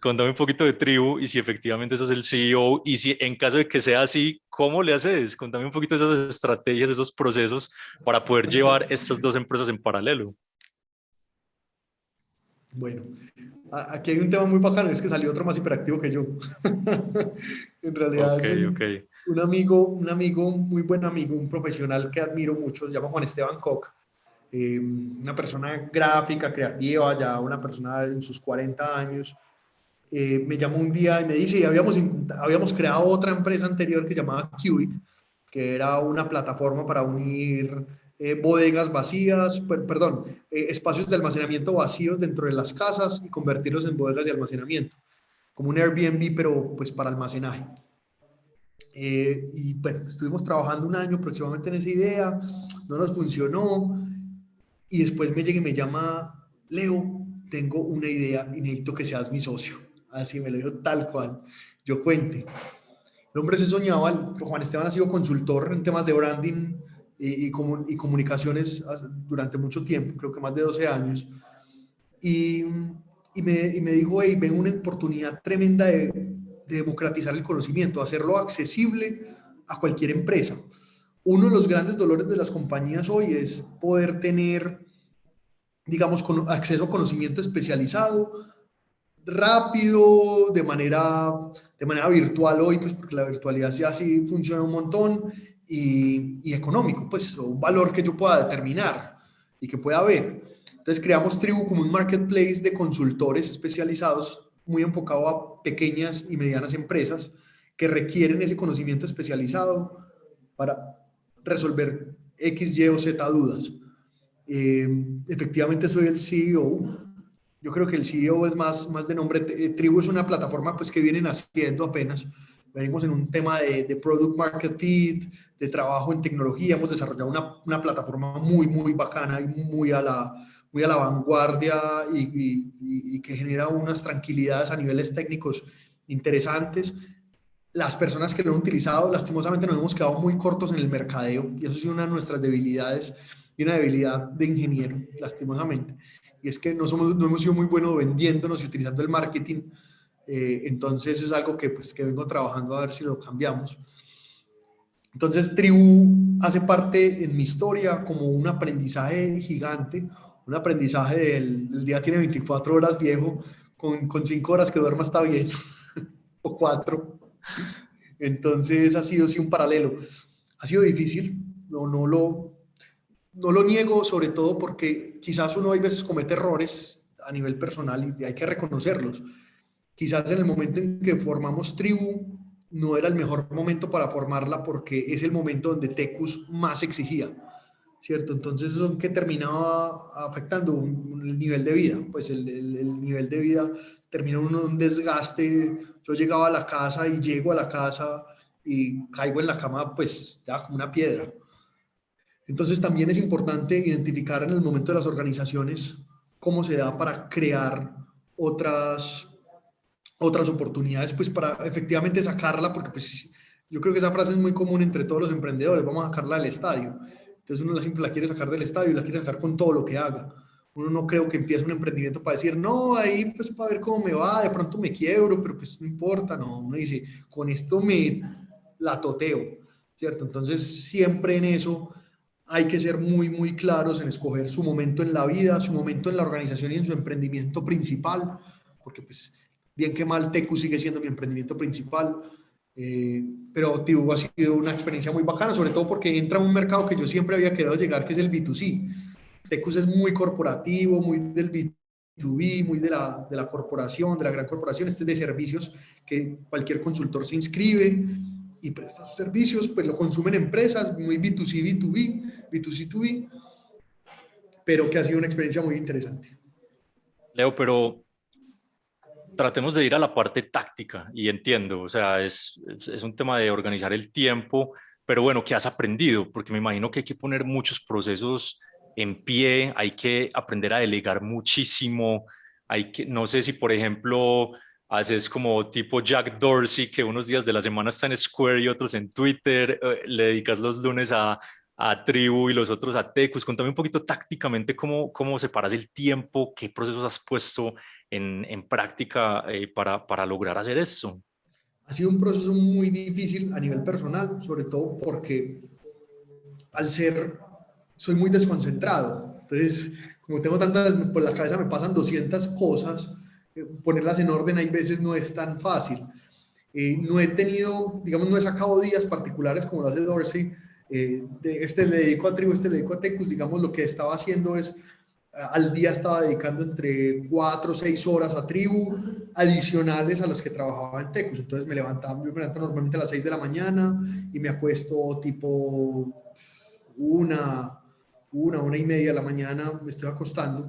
Contame un poquito de Tribu y si efectivamente sos el CEO y si en caso de que sea así, ¿cómo le haces? Contame un poquito de esas estrategias, esos procesos para poder llevar estas dos empresas en paralelo. Bueno, aquí hay un tema muy bacano, es que salió otro más hiperactivo que yo. En realidad Ok, es ok. un amigo, muy buen amigo, un profesional que admiro mucho, se llama Juan Esteban Koch, una persona gráfica, creativa, ya una persona en sus 40 años. Me llamó un día y me dice, y habíamos creado otra empresa anterior que llamaba Cubic, que era una plataforma para unir bodegas vacías, perdón, espacios de almacenamiento vacíos dentro de las casas y convertirlos en bodegas de almacenamiento, como un Airbnb, pero pues para almacenaje. Y bueno, estuvimos trabajando un año aproximadamente en esa idea, no nos funcionó, y después me llega y me llama, Leo, tengo una idea y necesito que seas mi socio. Así me lo dijo tal cual. Yo cuente. El hombre se soñaba, Juan Esteban ha sido consultor en temas de branding y comunicaciones durante mucho tiempo, creo que más de 12 años. Y, y me dijo, hey, ven una oportunidad tremenda de democratizar el conocimiento, hacerlo accesible a cualquier empresa. Uno de los grandes dolores de las compañías hoy es poder tener, digamos, con acceso a conocimiento especializado, rápido, de manera virtual hoy, pues porque la virtualidad sí así funciona un montón y económico, pues un valor que yo pueda determinar y que pueda ver. Entonces creamos Tribu como un marketplace de consultores especializados muy enfocado a pequeñas y medianas empresas que requieren ese conocimiento especializado para resolver X, Y o Z dudas. Eh, Efectivamente soy el CEO. Yo creo que el CEO es más de nombre. Tribu es una plataforma pues que vienen haciendo apenas. Venimos en un tema de product market fit, de trabajo en tecnología. Hemos desarrollado una plataforma muy bacana y muy a la vanguardia y que genera unas tranquilidades a niveles técnicos interesantes. Las personas que lo han utilizado, lastimosamente nos hemos quedado muy cortos en el mercadeo y eso es una de nuestras debilidades y una debilidad de ingeniero, lastimosamente. Y es que no hemos sido muy buenos vendiéndonos y utilizando el marketing. Entonces es algo que, pues, que vengo trabajando a ver si lo cambiamos. Entonces Tribu hace parte en mi historia como un aprendizaje gigante, un aprendizaje el día tiene 24 horas viejo, con 5 horas que duerma está bien, o 4. Entonces ha sido sí un paralelo. Ha sido difícil, no lo niego, sobre todo porque quizás uno hay veces comete errores a nivel personal y hay que reconocerlos. Quizás en el momento en que formamos Tribu no era el mejor momento para formarla porque es el momento donde Tecus más exigía, ¿cierto? Entonces eso que terminaba afectando el nivel de vida, pues el nivel de vida termina uno un desgaste. Yo llegaba a la casa y llego a la casa y caigo en la cama pues ya como una piedra. Entonces también es importante identificar en el momento de las organizaciones cómo se da para crear otras, otras oportunidades, pues para efectivamente sacarla, porque pues yo creo que esa frase es muy común entre todos los emprendedores, vamos a sacarla del estadio. Entonces uno siempre la quiere sacar del estadio y la quiere sacar con todo lo que haga. Uno no creo que empiece un emprendimiento para decir, no, ahí pues para ver cómo me va, de pronto me quiebro, pero pues no importa, no, uno dice, con esto me la toteo, ¿cierto? Entonces siempre en eso hay que ser muy claros en escoger su momento en la vida, su momento en la organización y en su emprendimiento principal, porque pues bien que mal Tecu sigue siendo mi emprendimiento principal, pero Tibu ha sido una experiencia muy bacana, sobre todo porque entra en un mercado que yo siempre había querido llegar, que es el B2C. Tecus es muy corporativo, muy del B2B, muy de la corporación, de la gran corporación. Este es de servicios que cualquier consultor se inscribe y presta sus servicios, pues lo consumen empresas, muy B2C, B2B, B2C2B, pero que ha sido una experiencia muy interesante. Leo, pero tratemos de ir a la parte táctica y entiendo, o sea, es un tema de organizar el tiempo, pero bueno, ¿qué has aprendido? Porque me imagino que hay que poner muchos procesos en pie, hay que aprender a delegar muchísimo, no sé si por ejemplo haces como tipo Jack Dorsey, que unos días de la semana está en Square y otros en Twitter, le dedicas los lunes a Tribu y los otros a Tecus. Contame un poquito tácticamente cómo separas el tiempo, qué procesos has puesto en práctica para lograr hacer eso. Ha sido un proceso muy difícil a nivel personal, sobre todo porque al ser, soy muy desconcentrado. Entonces, como tengo tantas, por la cabeza me pasan 200 cosas, ponerlas en orden hay veces no es tan fácil. No he tenido, digamos, no he sacado días particulares como lo hace Dorsey. Este le dedico a Tribu, este le dedico a Tecus. Digamos, lo que estaba haciendo es, al día estaba dedicando entre 4 o 6 horas a Tribu, adicionales a las que trabajaba en Tecus. Entonces me me levanto normalmente a las 6 de la mañana y me acuesto tipo una y media de la mañana, me estoy acostando.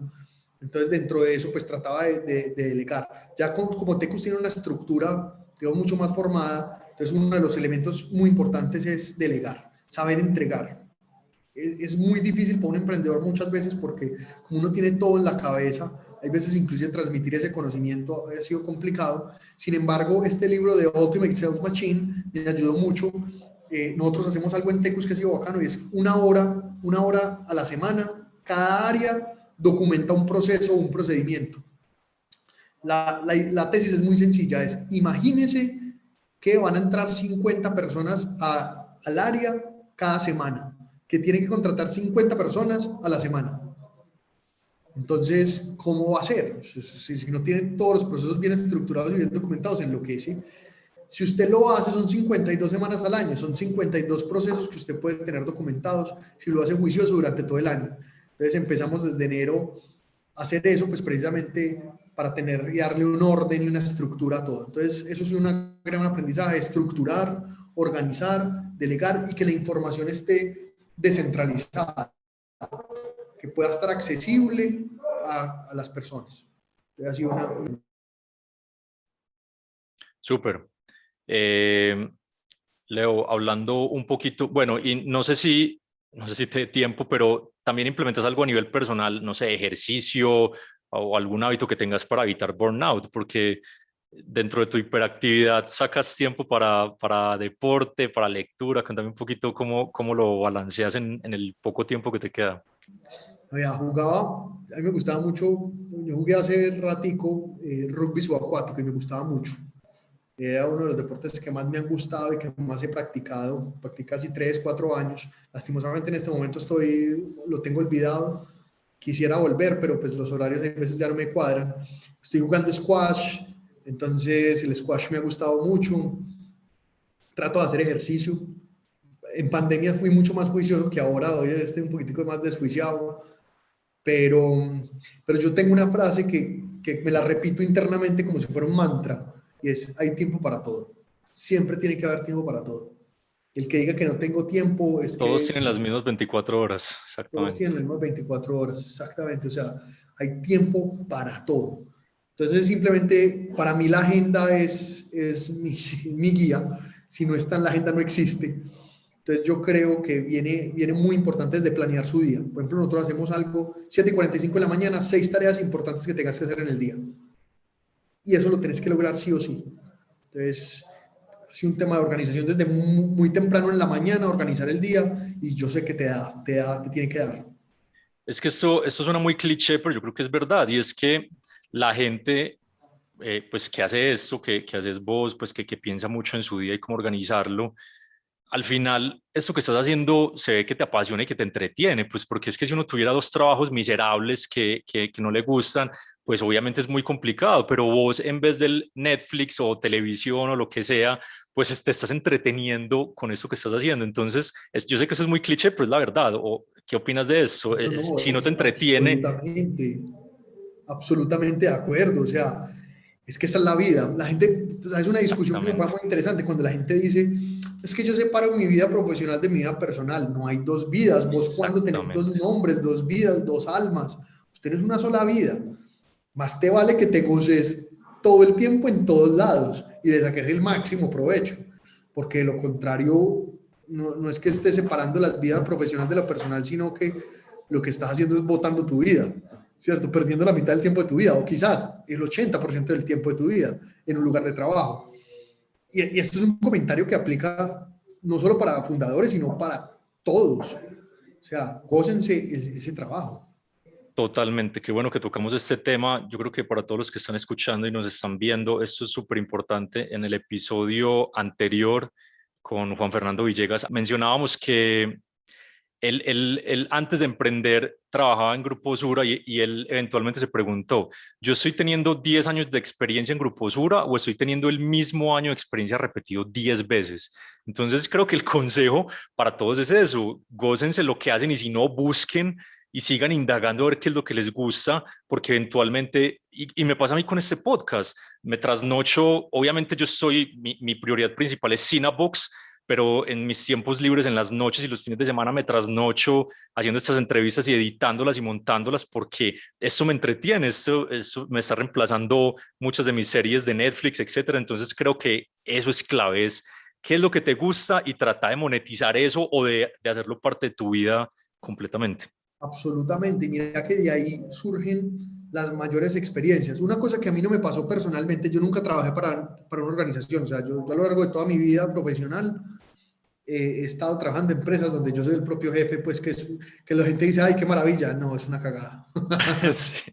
Entonces, dentro de eso, pues trataba de delegar. Ya como Tecus tiene una estructura, digamos, mucho más formada, entonces uno de los elementos muy importantes es delegar, saber entregar. Es muy difícil para un emprendedor muchas veces porque como uno tiene todo en la cabeza, hay veces inclusive transmitir ese conocimiento ha sido complicado. Sin embargo, este libro de Ultimate Sales Machine me ayudó mucho. Nosotros hacemos algo en Tecus que ha sido bacano y es una hora a la semana. Cada área documenta un proceso o un procedimiento. La tesis es muy sencilla, es imagínese que van a entrar 50 personas al área cada semana, que tienen que contratar 50 personas a la semana. Entonces, ¿cómo va a ser? Si no tiene todos los procesos bien estructurados y bien documentados, enloquece. Si usted lo hace, son 52 semanas al año, son 52 procesos que usted puede tener documentados si lo hace juicioso durante todo el año. Entonces empezamos desde enero a hacer eso, pues precisamente para tener y darle un orden y una estructura a todo. Entonces eso es un gran aprendizaje, estructurar, organizar, delegar y que la información esté descentralizada, que pueda estar accesible a las personas. Entonces, ha sido Súper. Eh, Leo, hablando un poquito, bueno, y no sé si te dé tiempo, pero también implementas algo a nivel personal, no sé, ejercicio o algún hábito que tengas para evitar burnout, porque dentro de tu hiperactividad sacas tiempo para deporte, para lectura. Cuéntame un poquito cómo lo balanceas en el poco tiempo que te queda. a mí me gustaba mucho, yo jugué hace ratico rugby subacuático y me gustaba mucho. Era uno de los deportes que más me han gustado y que más he practicado. Practiqué casi 3, 4 años. Lastimosamente en este momento lo tengo olvidado. Quisiera volver, pero pues los horarios a veces ya no me cuadran. Estoy jugando squash, entonces el squash me ha gustado mucho. Trato de hacer ejercicio. En pandemia fui mucho más juicioso que ahora, hoy estoy un poquitico más desjuiciado, pero, pero yo tengo una frase que me la repito internamente como si fuera un mantra, y es, hay tiempo para todo. Siempre tiene que haber tiempo para todo. El que diga que no tengo tiempo es Todos que tienen las mismas 24 horas, todos exactamente. tienen las mismas 24 horas, exactamente. O sea, hay tiempo para todo. Entonces, simplemente para mí la agenda es mi guía. Si no está en la agenda, no existe. Entonces yo creo que viene muy importante desde planear su día. Por ejemplo, nosotros hacemos algo 7:45 de la mañana, 6 tareas importantes que tengas que hacer en el día. Y eso lo tenés que lograr sí o sí. Entonces, ha sido un tema de organización desde muy temprano en la mañana, organizar el día, y yo sé que te tiene que dar. Es que esto suena muy cliché, pero yo creo que es verdad. Y es que la gente, pues, que hace esto, que haces vos, pues, que piensa mucho en su día y cómo organizarlo, al final, esto que estás haciendo se ve que te apasiona y que te entretiene, pues porque es que si uno tuviera dos trabajos miserables que no le gustan, pues obviamente es muy complicado, pero vos en vez del Netflix o televisión o lo que sea, pues te estás entreteniendo con esto que estás haciendo. Entonces, yo sé que eso es muy cliché, pero es la verdad. ¿O qué opinas de eso? No, no, Si no te es entretiene, absolutamente de acuerdo. O sea, es que esa es la vida. La gente, es una discusión que me exactamente, parece muy interesante cuando la gente dice, es que yo separo mi vida profesional de mi vida personal. No hay dos vidas. Vos cuando tenés dos exactamente. nombres, dos vidas, dos almas, vos tenés una sola vida. Más te vale que te goces todo el tiempo en todos lados y le saques el máximo provecho. Porque de lo contrario, no es que esté separando las vidas profesionales de lo personal, sino que lo que estás haciendo es botando tu vida, ¿cierto? Perdiendo la mitad del tiempo de tu vida, o quizás el 80% del tiempo de tu vida en un lugar de trabajo. Y esto es un comentario que aplica no solo para fundadores, sino para todos. O sea, gócense ese trabajo. Totalmente, qué bueno que tocamos este tema. Yo creo que para todos los que están escuchando y nos están viendo, esto es súper importante. En el episodio anterior con Juan Fernando Villegas mencionábamos que él antes de emprender trabajaba en Grupo Sura y él eventualmente se preguntó, ¿yo estoy teniendo 10 años de experiencia en Grupo Sura o estoy teniendo el mismo año de experiencia repetido 10 veces? Entonces creo que el consejo para todos es eso, gócense lo que hacen y si no, busquen y sigan indagando a ver qué es lo que les gusta, porque eventualmente, y me pasa a mí con este podcast, me trasnocho, obviamente yo soy, mi prioridad principal es Cinebox, pero en mis tiempos libres, en las noches y los fines de semana, me trasnocho haciendo estas entrevistas y editándolas y montándolas porque esto me entretiene, esto me está reemplazando muchas de mis series de Netflix, etcétera. Entonces creo que eso es clave, es qué es lo que te gusta y trata de monetizar eso o de hacerlo parte de tu vida completamente. Absolutamente. Y mira que de ahí surgen las mayores experiencias. Una cosa que a mí no me pasó personalmente, yo nunca trabajé para una organización. O sea, yo a lo largo de toda mi vida profesional he estado trabajando en empresas donde yo soy el propio jefe, pues que la gente dice, ay, qué maravilla. No, es una cagada. Sí,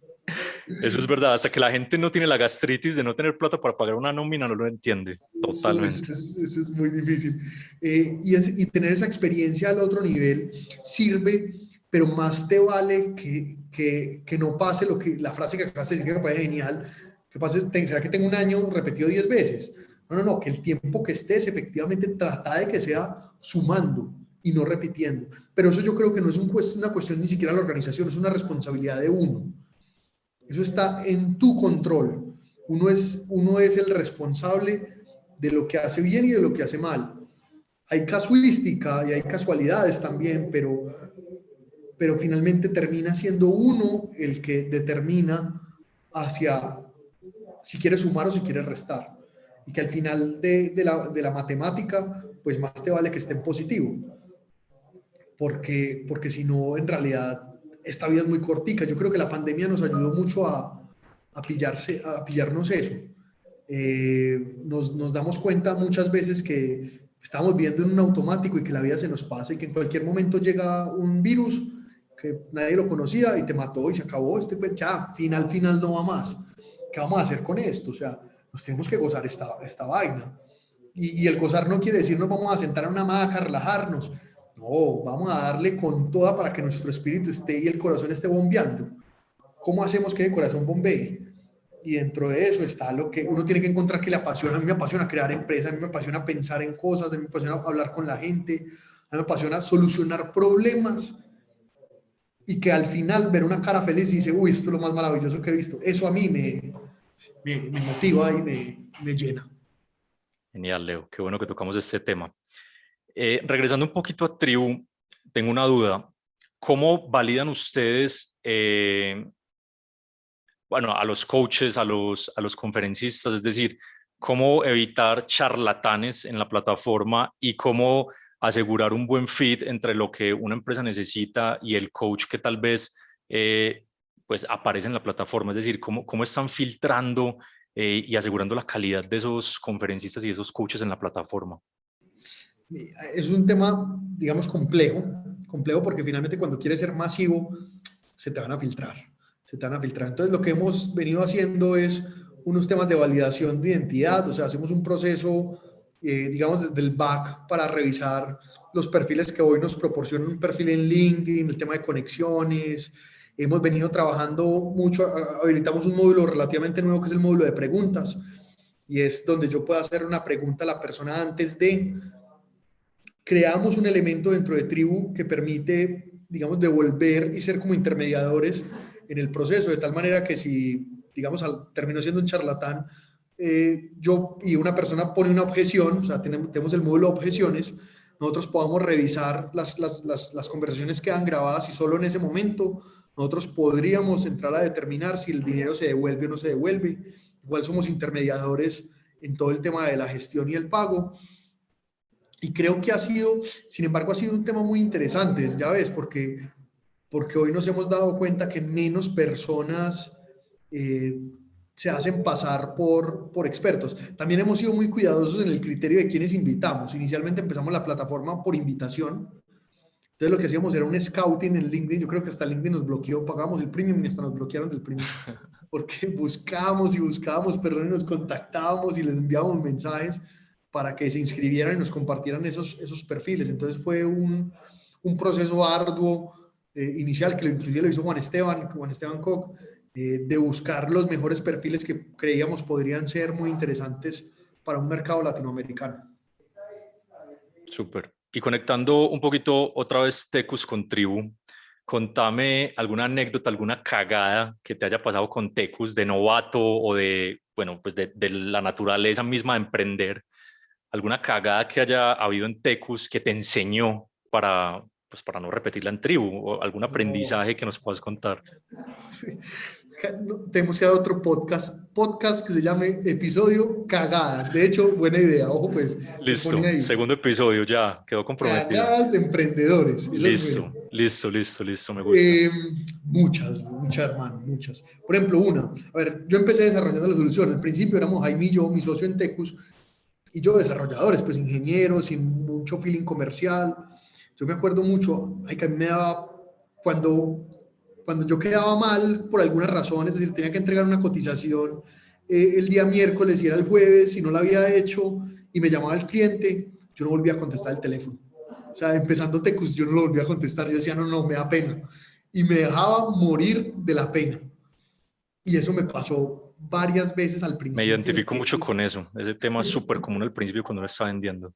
eso es verdad. Hasta que la gente no tiene la gastritis de no tener plata para pagar una nómina, no lo entiende. Totalmente. Eso es muy difícil. Y tener esa experiencia al otro nivel sirve, pero más te vale que no pase la frase que acabas de decir que me parece genial, que pase, ¿será que tengo un año repetido 10 veces? No, que el tiempo que estés efectivamente trata de que sea sumando y no repitiendo. Pero eso yo creo que no es una cuestión ni siquiera de la organización, es una responsabilidad de uno. Eso está en tu control. Uno es el responsable de lo que hace bien y de lo que hace mal. Hay casuística y hay casualidades también, pero finalmente termina siendo uno el que determina hacia si quiere sumar o si quiere restar. Y que al final de la matemática, pues más te vale que esté en positivo. Porque si no, en realidad, esta vida es muy cortica. Yo creo que la pandemia nos ayudó mucho a pillarnos eso. Nos damos cuenta muchas veces que estamos viviendo en un automático y que la vida se nos pasa y que en cualquier momento llega un virus que nadie lo conocía y te mató y se acabó, ya, final no va más. ¿Qué vamos a hacer con esto? O sea, nos tenemos que gozar esta vaina. Y el gozar no quiere decir nos vamos a sentar en una hamaca, a relajarnos. No, vamos a darle con toda para que nuestro espíritu esté y el corazón esté bombeando. ¿Cómo hacemos que el corazón bombee? Y dentro de eso está lo que uno tiene que encontrar que le apasiona. A mí me apasiona crear empresas, a mí me apasiona pensar en cosas, a mí me apasiona hablar con la gente, a mí me apasiona solucionar problemas y que al final ver una cara feliz y dice, uy, esto es lo más maravilloso que he visto. Eso a mí me motiva y me llena. Genial, Leo. Qué bueno que tocamos este tema. Regresando un poquito a Tribu, tengo una duda. ¿Cómo validan ustedes, bueno, a los coaches, a los conferencistas? Es decir, cómo evitar charlatanes en la plataforma y cómo asegurar un buen fit entre lo que una empresa necesita y el coach que tal vez pues aparece en la plataforma. Es decir, cómo están filtrando y asegurando la calidad de esos conferencistas y esos coaches en la plataforma. Es un tema, digamos, complejo porque finalmente cuando quieres ser masivo, se te van a filtrar, se te van a filtrar. Entonces lo que hemos venido haciendo es unos temas de validación de identidad, o sea, hacemos un proceso, digamos, desde el back para revisar los perfiles que hoy nos proporcionan un perfil en LinkedIn, el tema de conexiones. Hemos venido trabajando mucho, habilitamos un módulo relativamente nuevo que es el módulo de preguntas y es donde yo puedo hacer una pregunta a la persona antes de creamos un elemento dentro de Tribu que permite, digamos, devolver y ser como intermediadores en el proceso, de tal manera que si, digamos, terminó siendo un charlatán, yo y una persona pone una objeción, o sea, tenemos el módulo de objeciones, nosotros podamos revisar las conversaciones que han grabadas y solo en ese momento nosotros podríamos entrar a determinar si el dinero se devuelve o no se devuelve. Igual somos intermediadores en todo el tema de la gestión y el pago. Y creo que sin embargo, ha sido un tema muy interesante, ya ves, porque porque hoy nos hemos dado cuenta que menos personas eh, se hacen pasar por expertos. También hemos sido muy cuidadosos en el criterio de quienes invitamos. Inicialmente empezamos la plataforma por invitación. Entonces lo que hacíamos era un scouting en LinkedIn. Yo creo que hasta LinkedIn nos bloqueó, pagamos el premium y hasta nos bloquearon del premium. Porque buscábamos y buscábamos personas y nos contactábamos y les enviábamos mensajes para que se inscribieran y nos compartieran esos perfiles. Entonces fue un proceso arduo inicial que inclusive lo hizo Juan Esteban Koch, de buscar los mejores perfiles que creíamos podrían ser muy interesantes para un mercado latinoamericano. Súper. Y conectando un poquito otra vez Tecus con Tribu, contame alguna anécdota, alguna cagada que te haya pasado con Tecus de novato o de, bueno, pues de la naturaleza misma de emprender. Alguna cagada que haya habido en Tecus que te enseñó para, pues para no repetirla en Tribu, o algún aprendizaje que nos puedas contar. Tenemos que dar otro podcast que se llame Episodio Cagadas. De hecho, buena idea, ojo pues. Listo, segundo episodio ya, quedó comprometido. Cagadas de emprendedores. Listo, listo, me gusta. Muchas, hermano, muchas. Por ejemplo, a ver, yo empecé desarrollando la solución. Al principio éramos Jaime y yo, mi socio en Tecus, y yo desarrolladores, pues ingenieros, sin mucho feeling comercial. Yo me acuerdo mucho, que a mí me daba, cuando yo quedaba mal por alguna razón, es decir, tenía que entregar una cotización el día miércoles y era el jueves y no la había hecho y me llamaba el cliente, yo no volvía a contestar el teléfono. O sea, empezando Tecus, yo no lo volvía a contestar, yo decía, no, me da pena. Y me dejaba morir de la pena. Y eso me pasó varias veces al principio. Me identifico mucho con eso. Ese tema es súper común al principio cuando uno está vendiendo.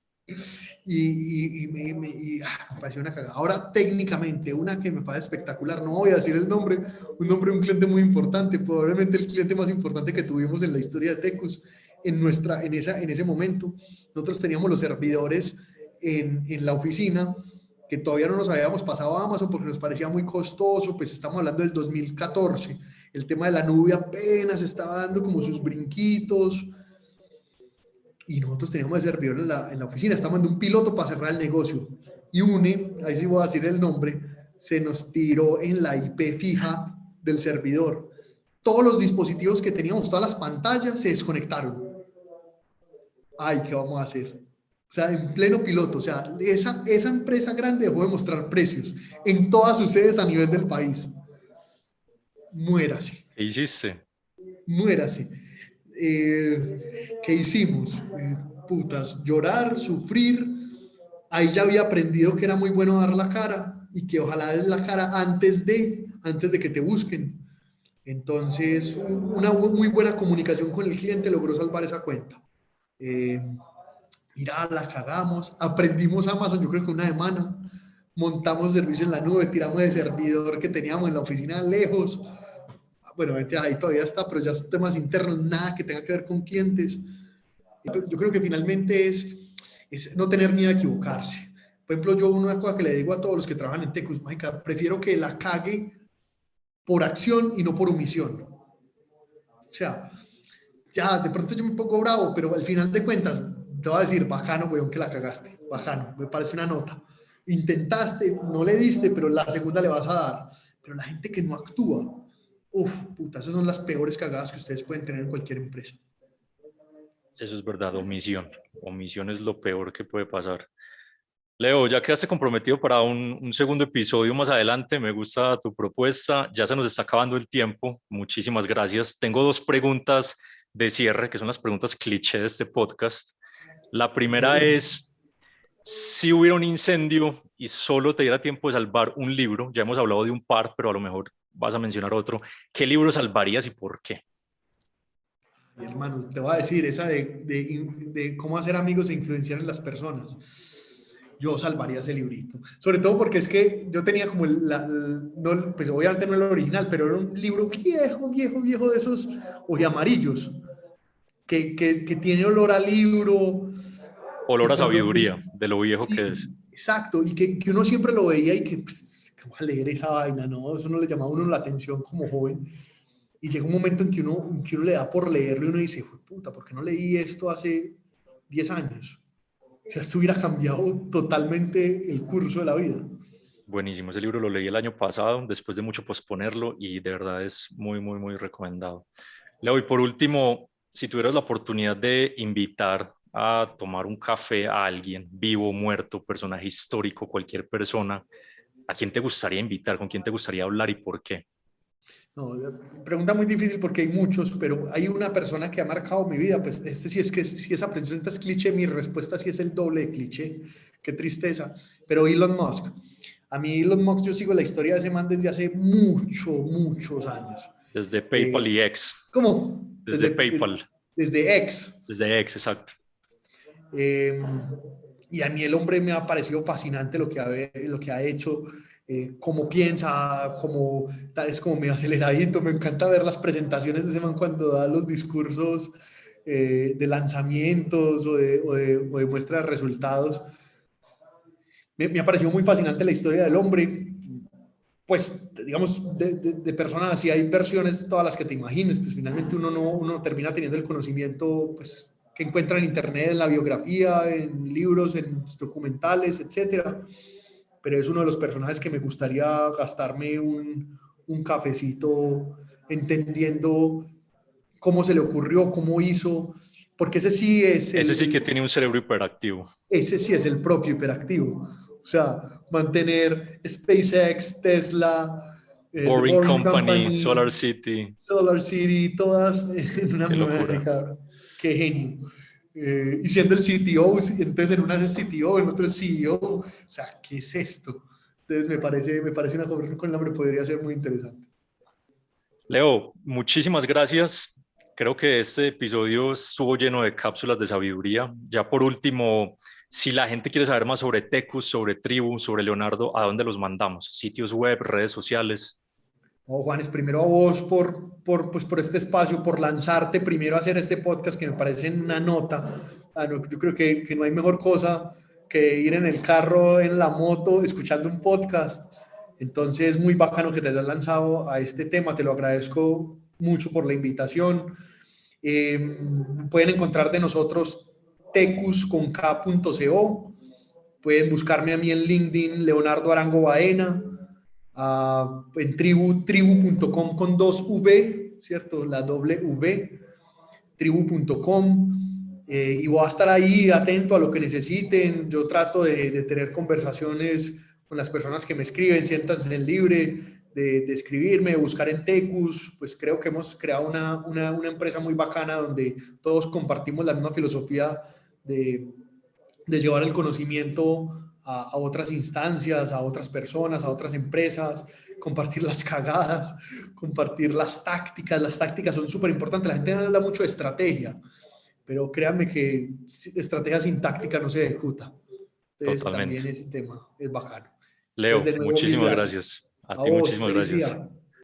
Me pareció una cagada. Ahora, técnicamente, una que me parece espectacular, no voy a decir el nombre, un nombre de un cliente muy importante, probablemente el cliente más importante que tuvimos en la historia de Tecus, en ese momento. Nosotros teníamos los servidores en la oficina, que todavía no nos habíamos pasado a Amazon porque nos parecía muy costoso, pues estamos hablando del 2014, el tema de la nube apenas estaba dando como sus brinquitos, y nosotros teníamos el servidor en la oficina, estábamos en un piloto para cerrar el negocio, y ahí sí voy a decir el nombre, se nos tiró en la IP fija del servidor. Todos los dispositivos que teníamos, todas las pantallas se desconectaron. Ay, ¿qué vamos a hacer? O sea, en pleno piloto, o sea, esa empresa grande dejó de mostrar precios en todas sus sedes a nivel del país. Muérase. ¿Qué hiciste? Muérase. ¿Qué hicimos? Putas, llorar, sufrir. Ahí ya había aprendido que era muy bueno dar la cara y que ojalá des la cara antes de que te busquen. Entonces, una muy buena comunicación con el cliente logró salvar esa cuenta. Mira, la cagamos, aprendimos Amazon, yo creo que una semana, montamos servicio en la nube, tiramos el servidor que teníamos en la oficina lejos. Bueno, ahí todavía está, pero ya son temas internos, nada que tenga que ver con clientes. Yo creo que finalmente es no tener miedo a equivocarse. Por ejemplo, yo una cosa que le digo a todos los que trabajan en Tecus, marica, prefiero que la cague por acción y no por omisión. O sea, ya de pronto yo me pongo bravo, pero al final de cuentas te voy a decir, bajano, weón, que la cagaste, bajano, me parece una nota. Intentaste, no le diste, pero la segunda le vas a dar. Pero la gente que no actúa, puta, esas son las peores cagadas que ustedes pueden tener en cualquier empresa. Eso es verdad, omisión. Omisión es lo peor que puede pasar. Leo, ya quedaste comprometido para un segundo episodio más adelante. Me gusta tu propuesta. Ya se nos está acabando el tiempo. Muchísimas gracias. Tengo dos preguntas de cierre, que son las preguntas cliché de este podcast. La primera es, si hubiera un incendio y solo te diera tiempo de salvar un libro, ya hemos hablado de un par, pero a lo mejor vas a mencionar otro, ¿qué libro salvarías y por qué? Mi hermano, te voy a decir esa de cómo hacer amigos e influenciar en las personas. Yo salvaría ese librito. Sobre todo porque es que yo tenía como no, pues obviamente no el original, pero era un libro viejo de esos amarillos, que tiene olor a libro. Olor a sabiduría, de lo viejo sí, que es. Exacto, y que uno siempre lo veía y que, pues, ¿cómo va a leer esa vaina? No, eso no le llamaba a uno la atención como joven. Y llega un momento en que uno le da por leerlo y uno dice, puta, ¿por qué no leí esto hace 10 años? O sea, esto hubiera cambiado totalmente el curso de la vida. Buenísimo, ese libro lo leí el año pasado, después de mucho posponerlo y de verdad es muy, muy, muy recomendado. Leo, y por último, si tuvieras la oportunidad de invitar a tomar un café a alguien, vivo, muerto, personaje histórico, cualquier persona, ¿a quién te gustaría invitar? ¿Con quién te gustaría hablar y por qué? No, pregunta muy difícil porque hay muchos, pero hay una persona que ha marcado mi vida. Pues este sí es que si esa pregunta es cliché, mi respuesta sí es el doble de cliché. Qué tristeza. Pero Elon Musk. A mí Elon Musk, yo sigo la historia de ese man desde hace muchos años. Desde PayPal Eh, y X, ¿Cómo? desde PayPal, Desde X. desde X, exacto. Eh, y a mí el hombre me ha parecido fascinante lo que ha hecho, cómo piensa, es como medio aceleradito. Me encanta ver las presentaciones de ese man cuando da los discursos de lanzamientos o de muestra de resultados. Me ha parecido muy fascinante la historia del hombre. Pues, digamos, de personas así hay versiones, todas las que te imagines, pues finalmente uno termina teniendo el conocimiento, pues, que encuentra en internet, en la biografía, en libros, en documentales, etcétera. Pero es uno de los personajes que me gustaría gastarme un cafecito entendiendo cómo se le ocurrió, cómo hizo, porque Ese sí que tiene un cerebro hiperactivo. ese sí es el propio hiperactivo. O sea, mantener SpaceX, Tesla, The Boring Boring Company, Solar Company, City, Solar City, todas en una qué misma, locura. qué genio. Y siendo el CTO, entonces en una es CTO, en otra es CEO. O sea, ¿qué es esto? Entonces me parece una conversación con el hombre podría ser muy interesante. Leo, muchísimas gracias. Creo que este episodio estuvo lleno de cápsulas de sabiduría. Ya por último, si la gente quiere saber más sobre Tecus, sobre Tribu, sobre Leonardo, ¿a dónde los mandamos? Sitios web, redes sociales. No, Juanes, primero a vos pues por este espacio, por lanzarte primero a hacer este podcast que me parece una nota. Yo creo que no hay mejor cosa que ir en el carro, en la moto, escuchando un podcast. Entonces, muy bacano que te hayas lanzado a este tema. Te lo agradezco mucho por la invitación. Pueden encontrar de nosotros tecus.co. Pueden buscarme a mí en LinkedIn, Leonardo Arango Baena, en tribu.com con dos V, ¿cierto? La doble V, tribu.com. Y voy a estar ahí atento a lo que necesiten. Yo trato de tener conversaciones con las personas que me escriben, siéntanse en libre de escribirme, de buscar en Tecus. Pues creo que hemos creado una empresa muy bacana donde todos compartimos la misma filosofía de, de llevar el conocimiento a otras instancias, a otras personas, a otras empresas, compartir las cagadas, compartir las tácticas. Las tácticas son súper importantes. La gente habla mucho de estrategia, pero créanme que estrategia sin táctica no se ejecuta. Entonces Totalmente. también ese tema es bacano. Entonces Leo, de nuevo, mil muchísimas gracias. gracias. A A ti vos, muchísimas feliz gracias. día.